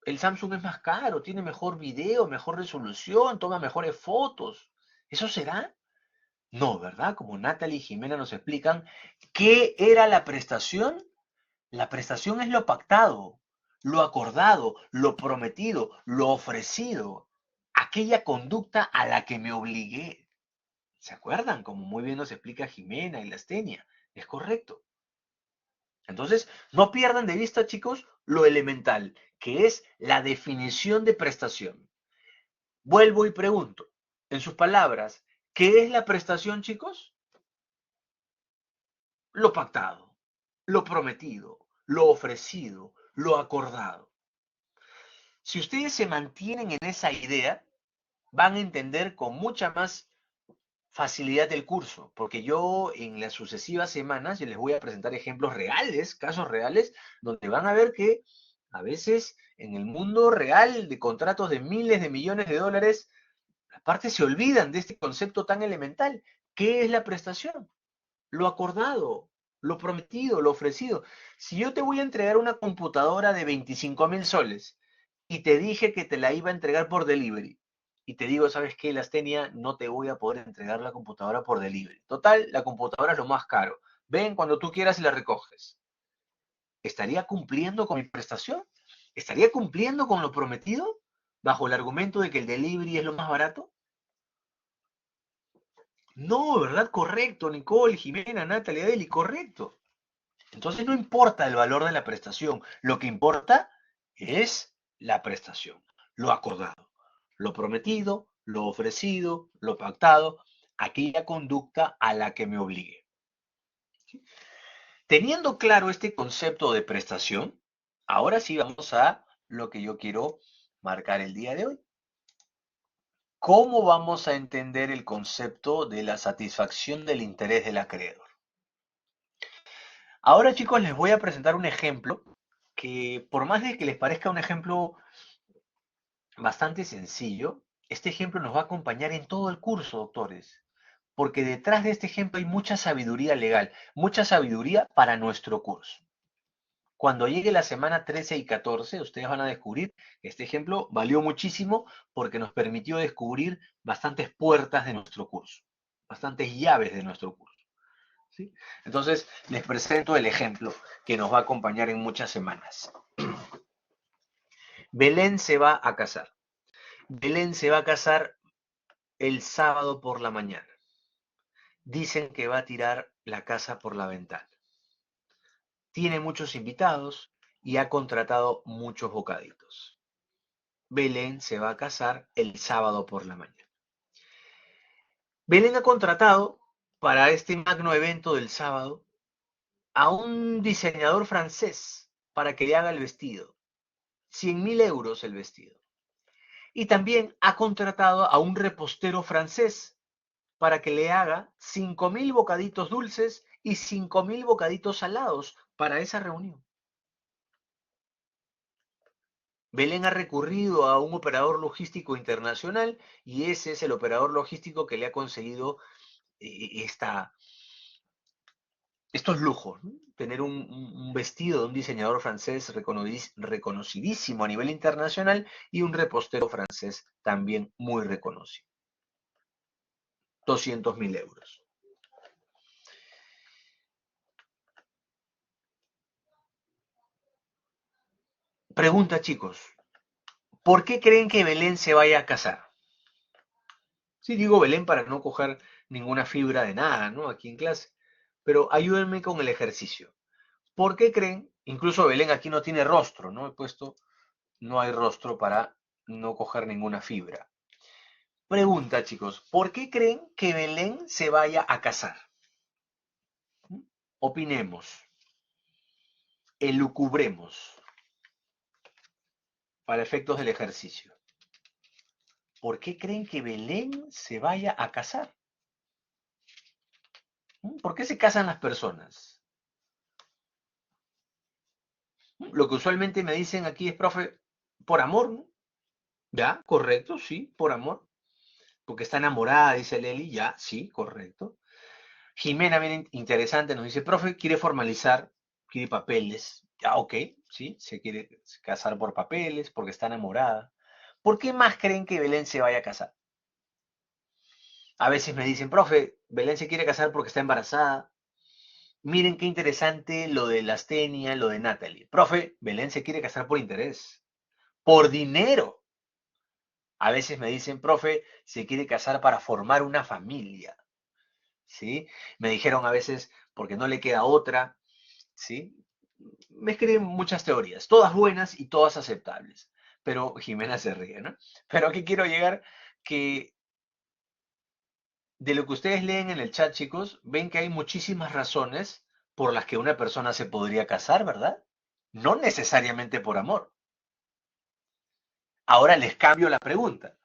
el Samsung es más caro, tiene mejor video, mejor resolución, toma mejores fotos. ¿Eso será? No, ¿verdad? Como Natalie y Jimena nos explican, ¿qué era la prestación? La prestación es lo pactado, lo acordado, lo prometido, lo ofrecido, aquella conducta a la que me obligué. ¿Se acuerdan? Como muy bien nos explica Jimena y Lastenia. Es correcto. Entonces, no pierdan de vista, chicos, lo elemental, que es la definición de prestación. Vuelvo y pregunto, en sus palabras, ¿qué es la prestación, chicos? Lo pactado, lo prometido, lo ofrecido, lo acordado. Si ustedes se mantienen en esa idea, van a entender con mucha más facilidad el curso, porque yo en las sucesivas semanas yo les voy a presentar ejemplos reales, casos reales, donde van a ver que a veces en el mundo real de contratos de miles de millones de dólares, las partes se olvidan de este concepto tan elemental. ¿Qué es la prestación? Lo acordado, lo prometido, lo ofrecido. Si yo te voy a entregar una computadora de 25.000 soles y te dije que te la iba a entregar por delivery, y te digo, ¿sabes qué, Lastenia? No te voy a poder entregar la computadora por delivery. Total, la computadora es lo más caro. Ven cuando tú quieras y la recoges. ¿Estaría cumpliendo con mi prestación? ¿Estaría cumpliendo con lo prometido? Bajo el argumento de que el delivery es lo más barato. No, ¿verdad? Correcto, Nicole, Jimena, Natalia, Deli, correcto. Entonces no importa el valor de la prestación, lo que importa es la prestación, lo acordado, lo prometido, lo ofrecido, lo pactado, aquella conducta a la que me obligue. ¿Sí? Teniendo claro este concepto de prestación, ahora sí vamos a lo que yo quiero marcar el día de hoy. ¿Cómo vamos a entender el concepto de la satisfacción del interés del acreedor? Ahora, chicos, les voy a presentar un ejemplo que, por más de que les parezca un ejemplo bastante sencillo, este ejemplo nos va a acompañar en todo el curso, doctores, porque detrás de este ejemplo hay mucha sabiduría legal, mucha sabiduría para nuestro curso. Cuando llegue la semana 13 y 14, ustedes van a descubrir que este ejemplo valió muchísimo porque nos permitió descubrir bastantes puertas de nuestro curso, bastantes llaves de nuestro curso. ¿Sí? Entonces, les presento el ejemplo que nos va a acompañar en muchas semanas. Belén se va a casar. Belén se va a casar el sábado por la mañana. Dicen que va a tirar la casa por la ventana. Tiene muchos invitados y ha contratado muchos bocaditos. Belén se va a casar el sábado por la mañana. Belén ha contratado para este magno evento del sábado a un diseñador francés para que le haga el vestido. 100.000 euros el vestido. Y también ha contratado a un repostero francés para que le haga 5.000 bocaditos dulces y 5.000 bocaditos salados para esa reunión. Belén ha recurrido a un operador logístico internacional y ese es el operador logístico que le ha conseguido estos lujos, ¿no? Tener un vestido de un diseñador francés reconocidísimo a nivel internacional y un repostero francés también muy reconocido. 200.000 euros. Pregunta, chicos, ¿por qué creen que Belén se vaya a casar? Sí, digo Belén para no coger ninguna fibra de nada, ¿no? Aquí en clase. Pero ayúdenme con el ejercicio. ¿Por qué creen? Incluso Belén aquí no tiene rostro, ¿no? He puesto, no hay rostro para no coger ninguna fibra. Pregunta, chicos, ¿por qué creen que Belén se vaya a casar? Opinemos, elucubremos para efectos del ejercicio. ¿Por qué creen que Belén se vaya a casar? ¿Por qué se casan las personas? Lo que usualmente me dicen aquí es, profe, por amor, ¿no? Ya, correcto, sí, por amor. Porque está enamorada, dice Leli, ya, sí, correcto. Jimena, bien interesante, nos dice, profe, quiere formalizar, quiere papeles. Ya, ok, sí, se quiere casar por papeles, porque está enamorada. ¿Por qué más creen que Belén se vaya a casar? A veces me dicen, profe, Belén se quiere casar porque está embarazada. Miren qué interesante lo de la Astenia, lo de Natalie. Profe, Belén se quiere casar por interés, por dinero. A veces me dicen, profe, se quiere casar para formar una familia. ¿Sí? Me dijeron a veces, porque no le queda otra, ¿sí? Me escriben muchas teorías, todas buenas y todas aceptables. Pero Jimena se ríe, ¿no? Pero aquí quiero llegar que de lo que ustedes leen en el chat, chicos, ven que hay muchísimas razones por las que una persona se podría casar, ¿verdad? No necesariamente por amor. Ahora les cambio la pregunta.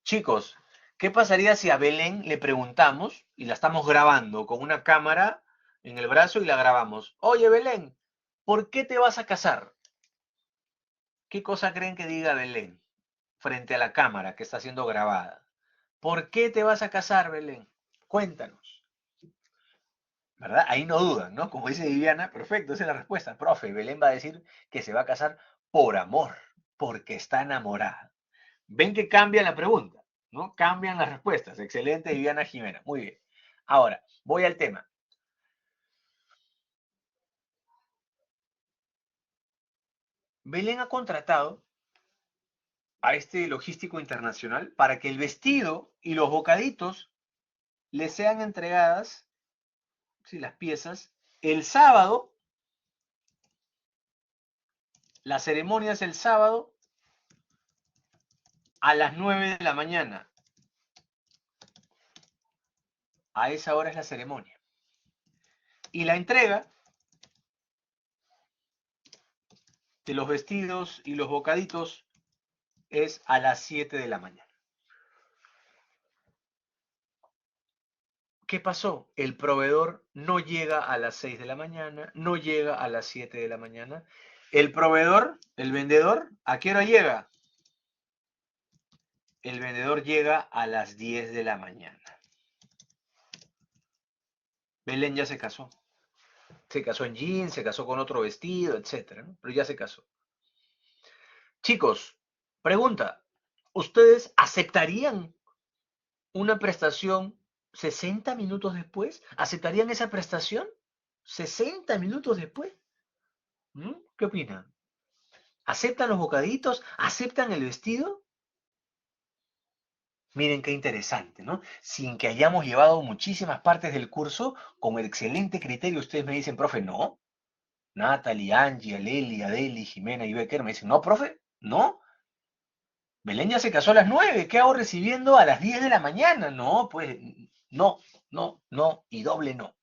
Chicos, ¿qué pasaría si a Belén le preguntamos y la estamos grabando con una cámara en el brazo y la grabamos? Oye, Belén, ¿por qué te vas a casar? ¿Qué cosa creen que diga Belén frente a la cámara que está siendo grabada? ¿Por qué te vas a casar, Belén? Cuéntanos. ¿Verdad? Ahí no dudan, ¿no? Como dice Viviana, perfecto, esa es la respuesta. Profe, Belén va a decir que se va a casar por amor, porque está enamorada. Ven que cambia la pregunta, ¿no? Cambian las respuestas. Excelente, Viviana Jimena. Muy bien. Ahora, voy al tema. Belén ha contratado a este logístico internacional para que el vestido y los bocaditos le sean entregadas, ¿sí? Las piezas, el sábado La ceremonia es el sábado a las 9 de la mañana. A esa hora es la ceremonia. Y la entrega de los vestidos y los bocaditos es a las 7 de la mañana. ¿Qué pasó? El proveedor no llega a las 6 de la mañana, no llega a las 7 de la mañana. El proveedor, el vendedor, ¿a qué hora llega? El vendedor llega a las 10 de la mañana. Belén ya se casó. Se casó en jeans, se casó con otro vestido, etcétera, ¿no? Pero ya se casó. Chicos, pregunta, ¿ustedes aceptarían una prestación 60 minutos después? ¿Aceptarían esa prestación 60 minutos después? ¿Mm? ¿Qué opinan? ¿Aceptan los bocaditos? ¿Aceptan el vestido? Miren qué interesante, ¿no? Sin que hayamos llevado muchísimas partes del curso, con el excelente criterio, ustedes me dicen, profe, no. Natalie, Angie, Aleli, Adeli, Jimena y Becker me dicen, no, profe, no. Belén ya se casó a las 9, ¿qué hago recibiendo a las 10 de la mañana? No, pues, no, no, no y doble no.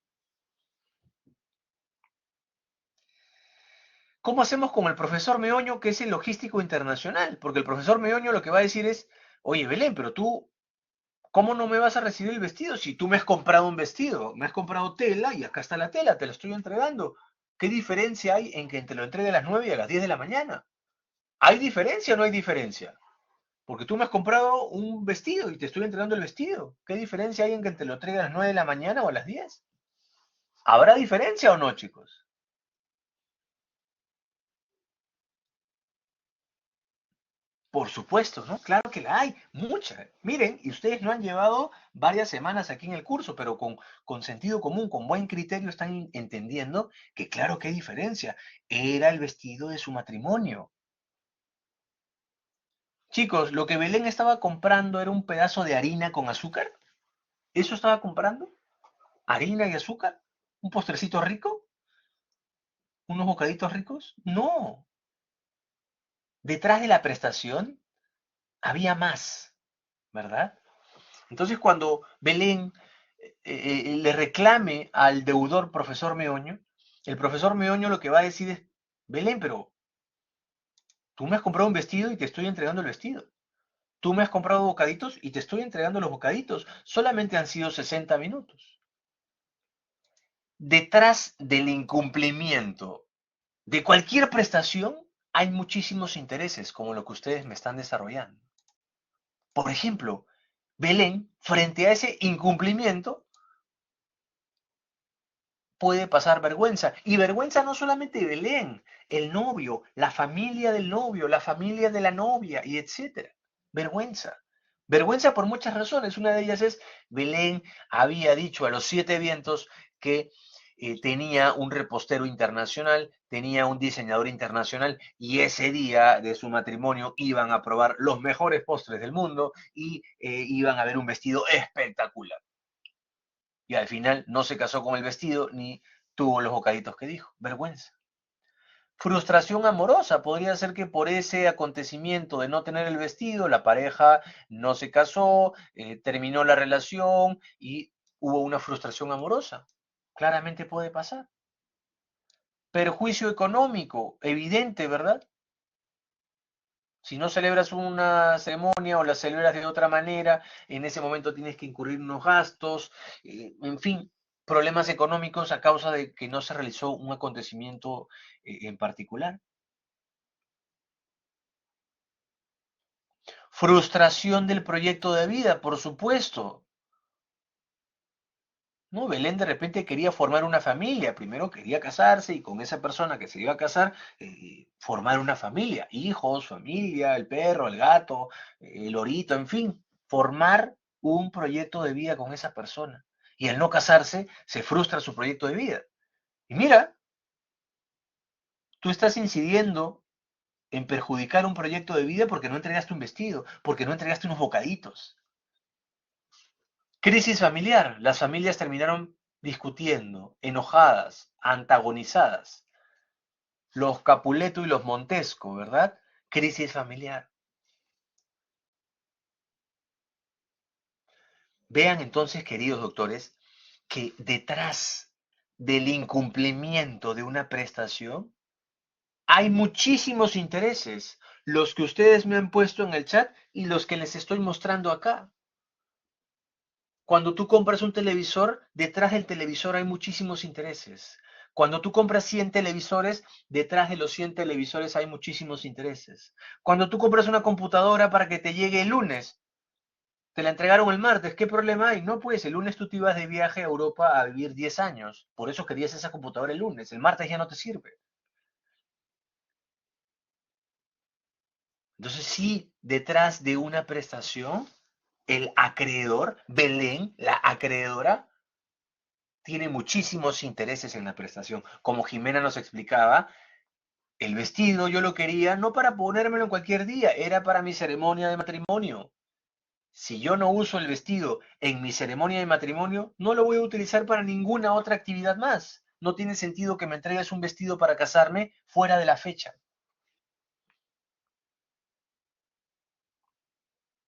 ¿Cómo hacemos con el profesor Meoño, que es el logístico internacional? Porque el profesor Meoño lo que va a decir es, oye, Belén, pero tú, ¿cómo no me vas a recibir el vestido si tú me has comprado un vestido? Me has comprado tela y acá está la tela, te la estoy entregando. ¿Qué diferencia hay en que te lo entregue a las 9 y a las 10 de la mañana? ¿Hay diferencia o no hay diferencia? Porque tú me has comprado un vestido y te estoy entregando el vestido. ¿Qué diferencia hay en que te lo entregue a las 9 de la mañana o a las 10? ¿Habrá diferencia o no, chicos? Por supuesto, ¿no? Claro que la hay, mucha. Miren, y ustedes no han llevado varias semanas aquí en el curso, pero con sentido común, con buen criterio, están entendiendo que claro que hay diferencia. Era el vestido de su matrimonio. Chicos, lo que Belén estaba comprando era un pedazo de harina con azúcar. ¿Eso estaba comprando? ¿Harina y azúcar? ¿Un postrecito rico? ¿Unos bocaditos ricos? No. Detrás de la prestación había más, ¿verdad? Entonces, cuando Belén le reclame al deudor profesor Meoño, el profesor Meoño lo que va a decir es, Belén, pero tú me has comprado un vestido y te estoy entregando el vestido. Tú me has comprado bocaditos y te estoy entregando los bocaditos. Solamente han sido 60 minutos. Detrás del incumplimiento de cualquier prestación hay muchísimos intereses, como lo que ustedes me están desarrollando. Por ejemplo, Belén, frente a ese incumplimiento, puede pasar vergüenza. Y vergüenza no solamente de Belén, el novio, la familia del novio, la familia de la novia, y etcétera. Vergüenza. Vergüenza por muchas razones. Una de ellas es, Belén había dicho a los 7 vientos que tenía un repostero internacional, tenía un diseñador internacional, y ese día de su matrimonio iban a probar los mejores postres del mundo y iban a ver un vestido espectacular. Y al final no se casó con el vestido ni tuvo los bocaditos que dijo. Vergüenza. Frustración amorosa. Podría ser que por ese acontecimiento de no tener el vestido, la pareja no se casó, terminó la relación y hubo una frustración amorosa. Claramente puede pasar. Perjuicio económico, evidente, ¿verdad? Si no celebras una ceremonia o la celebras de otra manera, en ese momento tienes que incurrir unos gastos, en fin, problemas económicos a causa de que no se realizó un acontecimiento en particular. Frustración del proyecto de vida, por supuesto. No, Belén de repente quería formar una familia, primero quería casarse y con esa persona que se iba a casar, formar una familia, hijos, familia, el perro, el gato, el lorito, en fin, formar un proyecto de vida con esa persona. Y al no casarse, se frustra su proyecto de vida. Y mira, tú estás incidiendo en perjudicar un proyecto de vida porque no entregaste un vestido, porque no entregaste unos bocaditos. Crisis familiar. Las familias terminaron discutiendo, enojadas, antagonizadas. los Capuleto y los Montesco, ¿verdad? Crisis familiar. Vean entonces, queridos doctores, que detrás del incumplimiento de una prestación hay muchísimos intereses, los que ustedes me han puesto en el chat y los que les estoy mostrando acá. Cuando tú compras un televisor, detrás del televisor hay muchísimos intereses. Cuando tú compras 100 televisores, detrás de los 100 televisores hay muchísimos intereses. Cuando tú compras una computadora para que te llegue el lunes, te la entregaron el martes, ¿qué problema hay? No, pues el lunes tú te ibas de viaje a Europa a vivir 10 años. Por eso querías esa computadora el lunes. El martes ya no te sirve. Entonces, sí, detrás de una prestación, el acreedor, Belén, la acreedora, tiene muchísimos intereses en la prestación. Como Jimena nos explicaba, el vestido yo lo quería no para ponérmelo en cualquier día, era para mi ceremonia de matrimonio. Si yo no uso el vestido en mi ceremonia de matrimonio, no lo voy a utilizar para ninguna otra actividad más. No tiene sentido que me entregues un vestido para casarme fuera de la fecha.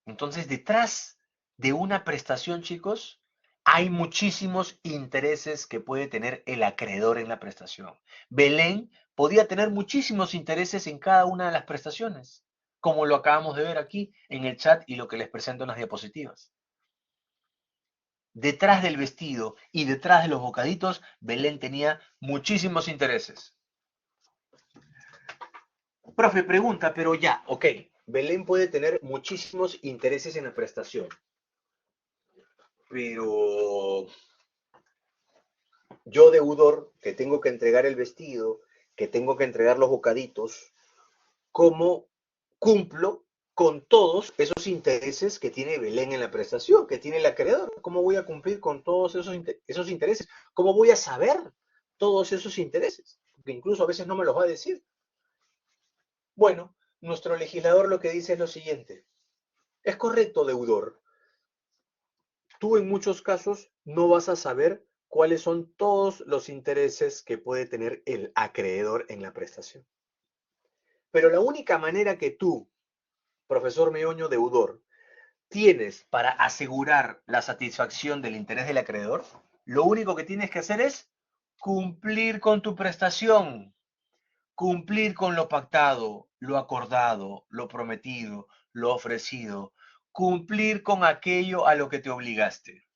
Entonces, detrás de una prestación, chicos, hay muchísimos intereses que puede tener el acreedor en la prestación. Belén podía tener muchísimos intereses en cada una de las prestaciones, como lo acabamos de ver aquí en el chat y lo que les presento en las diapositivas. Detrás del vestido y detrás de los bocaditos, Belén tenía muchísimos intereses. Profe, pregunta, pero ya, ok. Belén puede tener muchísimos intereses en la prestación, pero yo deudor, que tengo que entregar el vestido, que tengo que entregar los bocaditos, ¿cómo cumplo con todos esos intereses que tiene Belén en la prestación, que tiene el acreedor? ¿Cómo voy a cumplir con todos esos intereses? ¿Cómo voy a saber todos esos intereses? Porque incluso a veces no me los va a decir. Bueno, nuestro legislador lo que dice es lo siguiente. Es correcto, deudor. Tú en muchos casos no vas a saber cuáles son todos los intereses que puede tener el acreedor en la prestación. Pero la única manera que tú, profesor Meoño deudor, tienes para asegurar la satisfacción del interés del acreedor, lo único que tienes que hacer es cumplir con tu prestación, cumplir con lo pactado, lo acordado, lo prometido, lo ofrecido, cumplir con aquello a lo que te obligaste.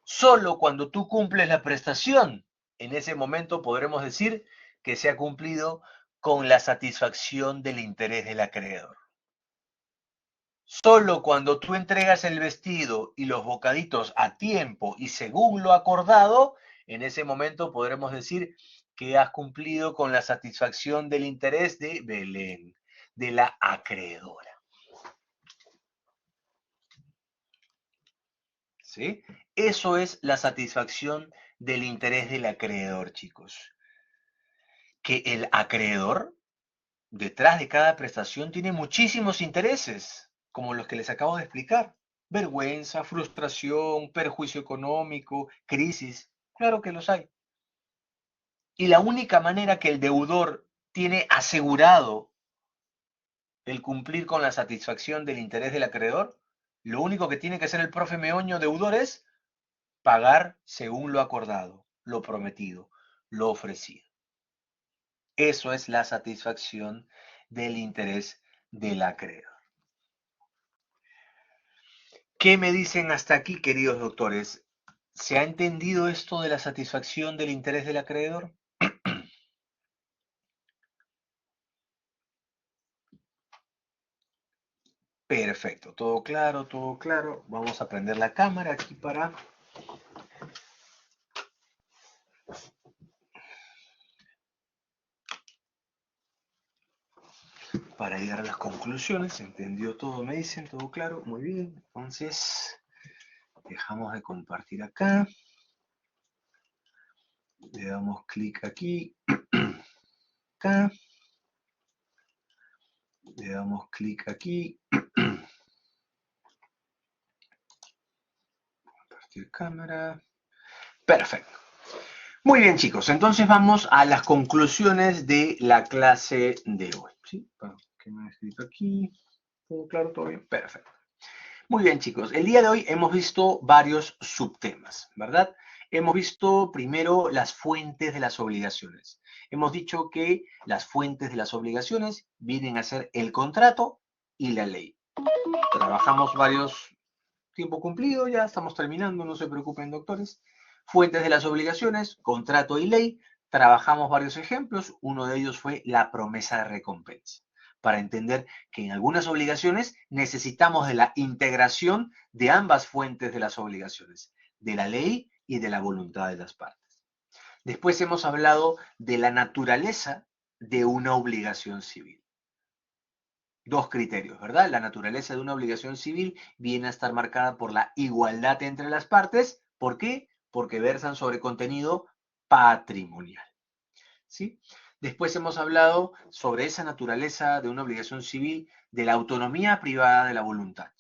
Solo cuando tú cumples la prestación, en ese momento podremos decir que se ha cumplido con la satisfacción del interés del acreedor. Solo cuando tú entregas el vestido y los bocaditos a tiempo y según lo acordado, en ese momento podremos decir que has cumplido con la satisfacción del interés de Belén, de la acreedora. ¿Sí? Eso es la satisfacción del interés del acreedor, chicos. Que el acreedor, detrás de cada prestación, tiene muchísimos intereses, como los que les acabo de explicar. Vergüenza, frustración, perjuicio económico, crisis. Claro que los hay. Y la única manera que el deudor tiene asegurado el cumplir con la satisfacción del interés del acreedor, lo único que tiene que hacer el profe Meoño deudor es pagar según lo acordado, lo prometido, lo ofrecido. Eso es la satisfacción del interés del acreedor. ¿Qué me dicen hasta aquí, queridos doctores? ¿Se ha entendido esto de la satisfacción del interés del acreedor? Perfecto, todo claro, todo claro. Vamos a prender la cámara aquí para llegar a las conclusiones. ¿Se entendió todo? Me dicen, todo claro. Muy bien. Entonces, dejamos de compartir acá. Le damos clic aquí. Acá. Le damos clic aquí. Compartir cámara. Perfecto. Muy bien, chicos, entonces vamos a las conclusiones de la clase de hoy. ¿Sí? ¿Qué me han escrito aquí? ¿Todo claro? ¿Todo bien? Perfecto. Muy bien, chicos. El día de hoy hemos visto varios subtemas, ¿verdad? Hemos visto primero las fuentes de las obligaciones. Hemos dicho que las fuentes de las obligaciones vienen a ser el contrato y la ley. Trabajamos varios tiempo cumplido, ya estamos terminando, no se preocupen, doctores. Fuentes de las obligaciones, contrato y ley. Trabajamos varios ejemplos. Uno de ellos fue la promesa de recompensa, para entender que en algunas obligaciones necesitamos de la integración de ambas fuentes de las obligaciones, de la ley y de la voluntad de las partes. Después hemos hablado de la naturaleza de una obligación civil. Dos criterios, ¿verdad? La naturaleza de una obligación civil viene a estar marcada por la igualdad entre las partes. ¿Por qué? Porque versan sobre contenido patrimonial. ¿Sí? Después hemos hablado sobre esa naturaleza de una obligación civil, de la autonomía privada de la voluntad.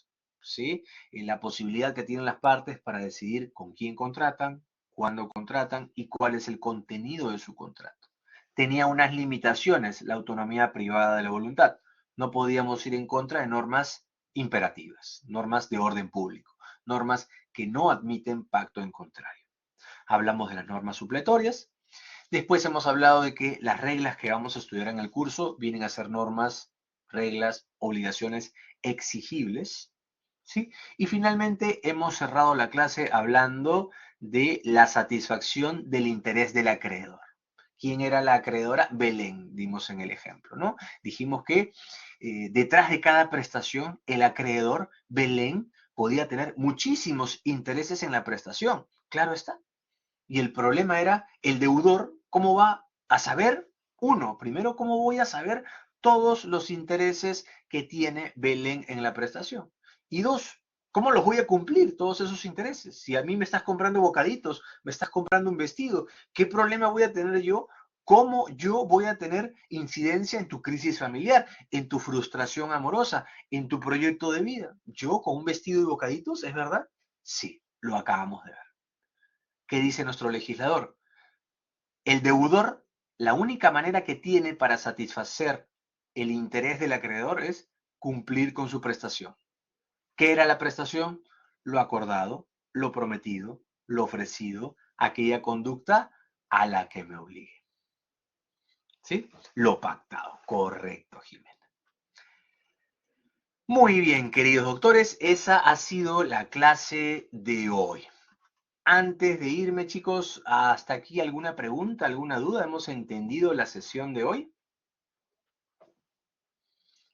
¿Sí? En la posibilidad que tienen las partes para decidir con quién contratan, cuándo contratan y cuál es el contenido de su contrato. Tenía unas limitaciones la autonomía privada de la voluntad. No podíamos ir en contra de normas imperativas, normas de orden público, normas que no admiten pacto en contrario. Hablamos de las normas supletorias. Después hemos hablado de que las reglas que vamos a estudiar en el curso vienen a ser normas, reglas, obligaciones exigibles, ¿sí? Y finalmente hemos cerrado la clase hablando de la satisfacción del interés del acreedor. ¿Quién era la acreedora? Belén, dimos en el ejemplo, ¿no? Dijimos que detrás de cada prestación, el acreedor, Belén, podía tener muchísimos intereses en la prestación. Claro está. Y el problema era el deudor, ¿cómo va a saber? Uno, primero, ¿cómo voy a saber todos los intereses que tiene Belén en la prestación? Y dos, ¿cómo los voy a cumplir todos esos intereses? Si a mí me estás comprando bocaditos, me estás comprando un vestido, ¿qué problema voy a tener yo? ¿Cómo yo voy a tener incidencia en tu crisis familiar, en tu frustración amorosa, en tu proyecto de vida? ¿Yo con un vestido y bocaditos, es verdad? Sí, lo acabamos de ver. ¿Qué dice nuestro legislador? El deudor, la única manera que tiene para satisfacer el interés del acreedor es cumplir con su prestación. ¿Qué era la prestación? Lo acordado, lo prometido, lo ofrecido, aquella conducta a la que me obligue. ¿Sí? Lo pactado. Correcto, Jimena. Muy bien, queridos doctores, esa ha sido la clase de hoy. Antes de irme, chicos, ¿hasta aquí alguna pregunta, alguna duda? ¿Hemos entendido la sesión de hoy?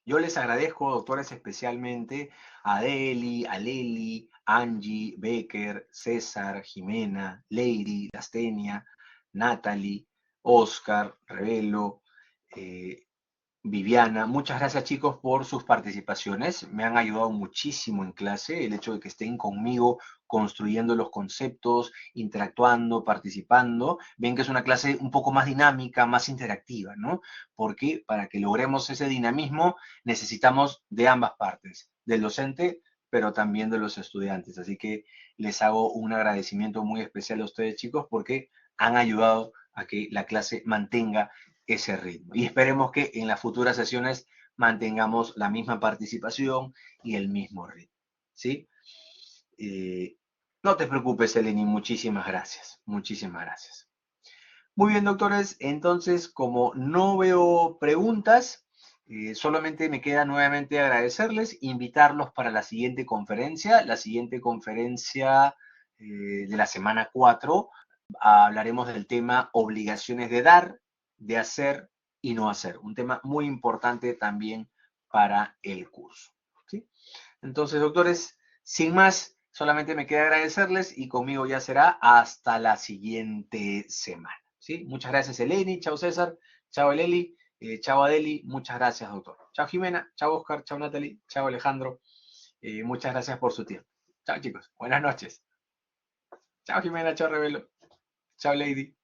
Yo les agradezco, doctores, especialmente a Deli, a Leli, Angie, Becker, César, Jimena, Lady, Lastenia, Natalie, Oscar, Revelo, eh, Viviana. Muchas gracias, chicos, por sus participaciones. Me han ayudado muchísimo en clase. El hecho de que estén conmigo construyendo los conceptos, interactuando, participando. Ven que es una clase un poco más dinámica, más interactiva, ¿no? Porque para que logremos ese dinamismo necesitamos de ambas partes, del docente, pero también de los estudiantes. Así que les hago un agradecimiento muy especial a ustedes, chicos, porque han ayudado a que la clase mantenga ese ritmo. Y esperemos que en las futuras sesiones mantengamos la misma participación y el mismo ritmo. ¿Sí? No te preocupes, Eleni, muchísimas gracias. Muchísimas gracias. Muy bien, doctores. Entonces, como no veo preguntas, solamente me queda nuevamente agradecerles, invitarlos para la siguiente conferencia de la semana 4. Hablaremos del tema obligaciones de dar, de hacer y no hacer. Un tema muy importante también para el curso. ¿Sí? Entonces, doctores, sin más, solamente me queda agradecerles y conmigo ya será hasta la siguiente semana. ¿Sí? Muchas gracias, Eleni. Chao, César. Chao, Eleli. Chao, Adeli. Muchas gracias, doctor. Chao, Jimena. Chao, Oscar. Chao, Natalie. Chao, Alejandro. Muchas gracias por su tiempo. Chao, chicos. Buenas noches. Chao, Jimena. Chao, Revelo. Chao, Lady.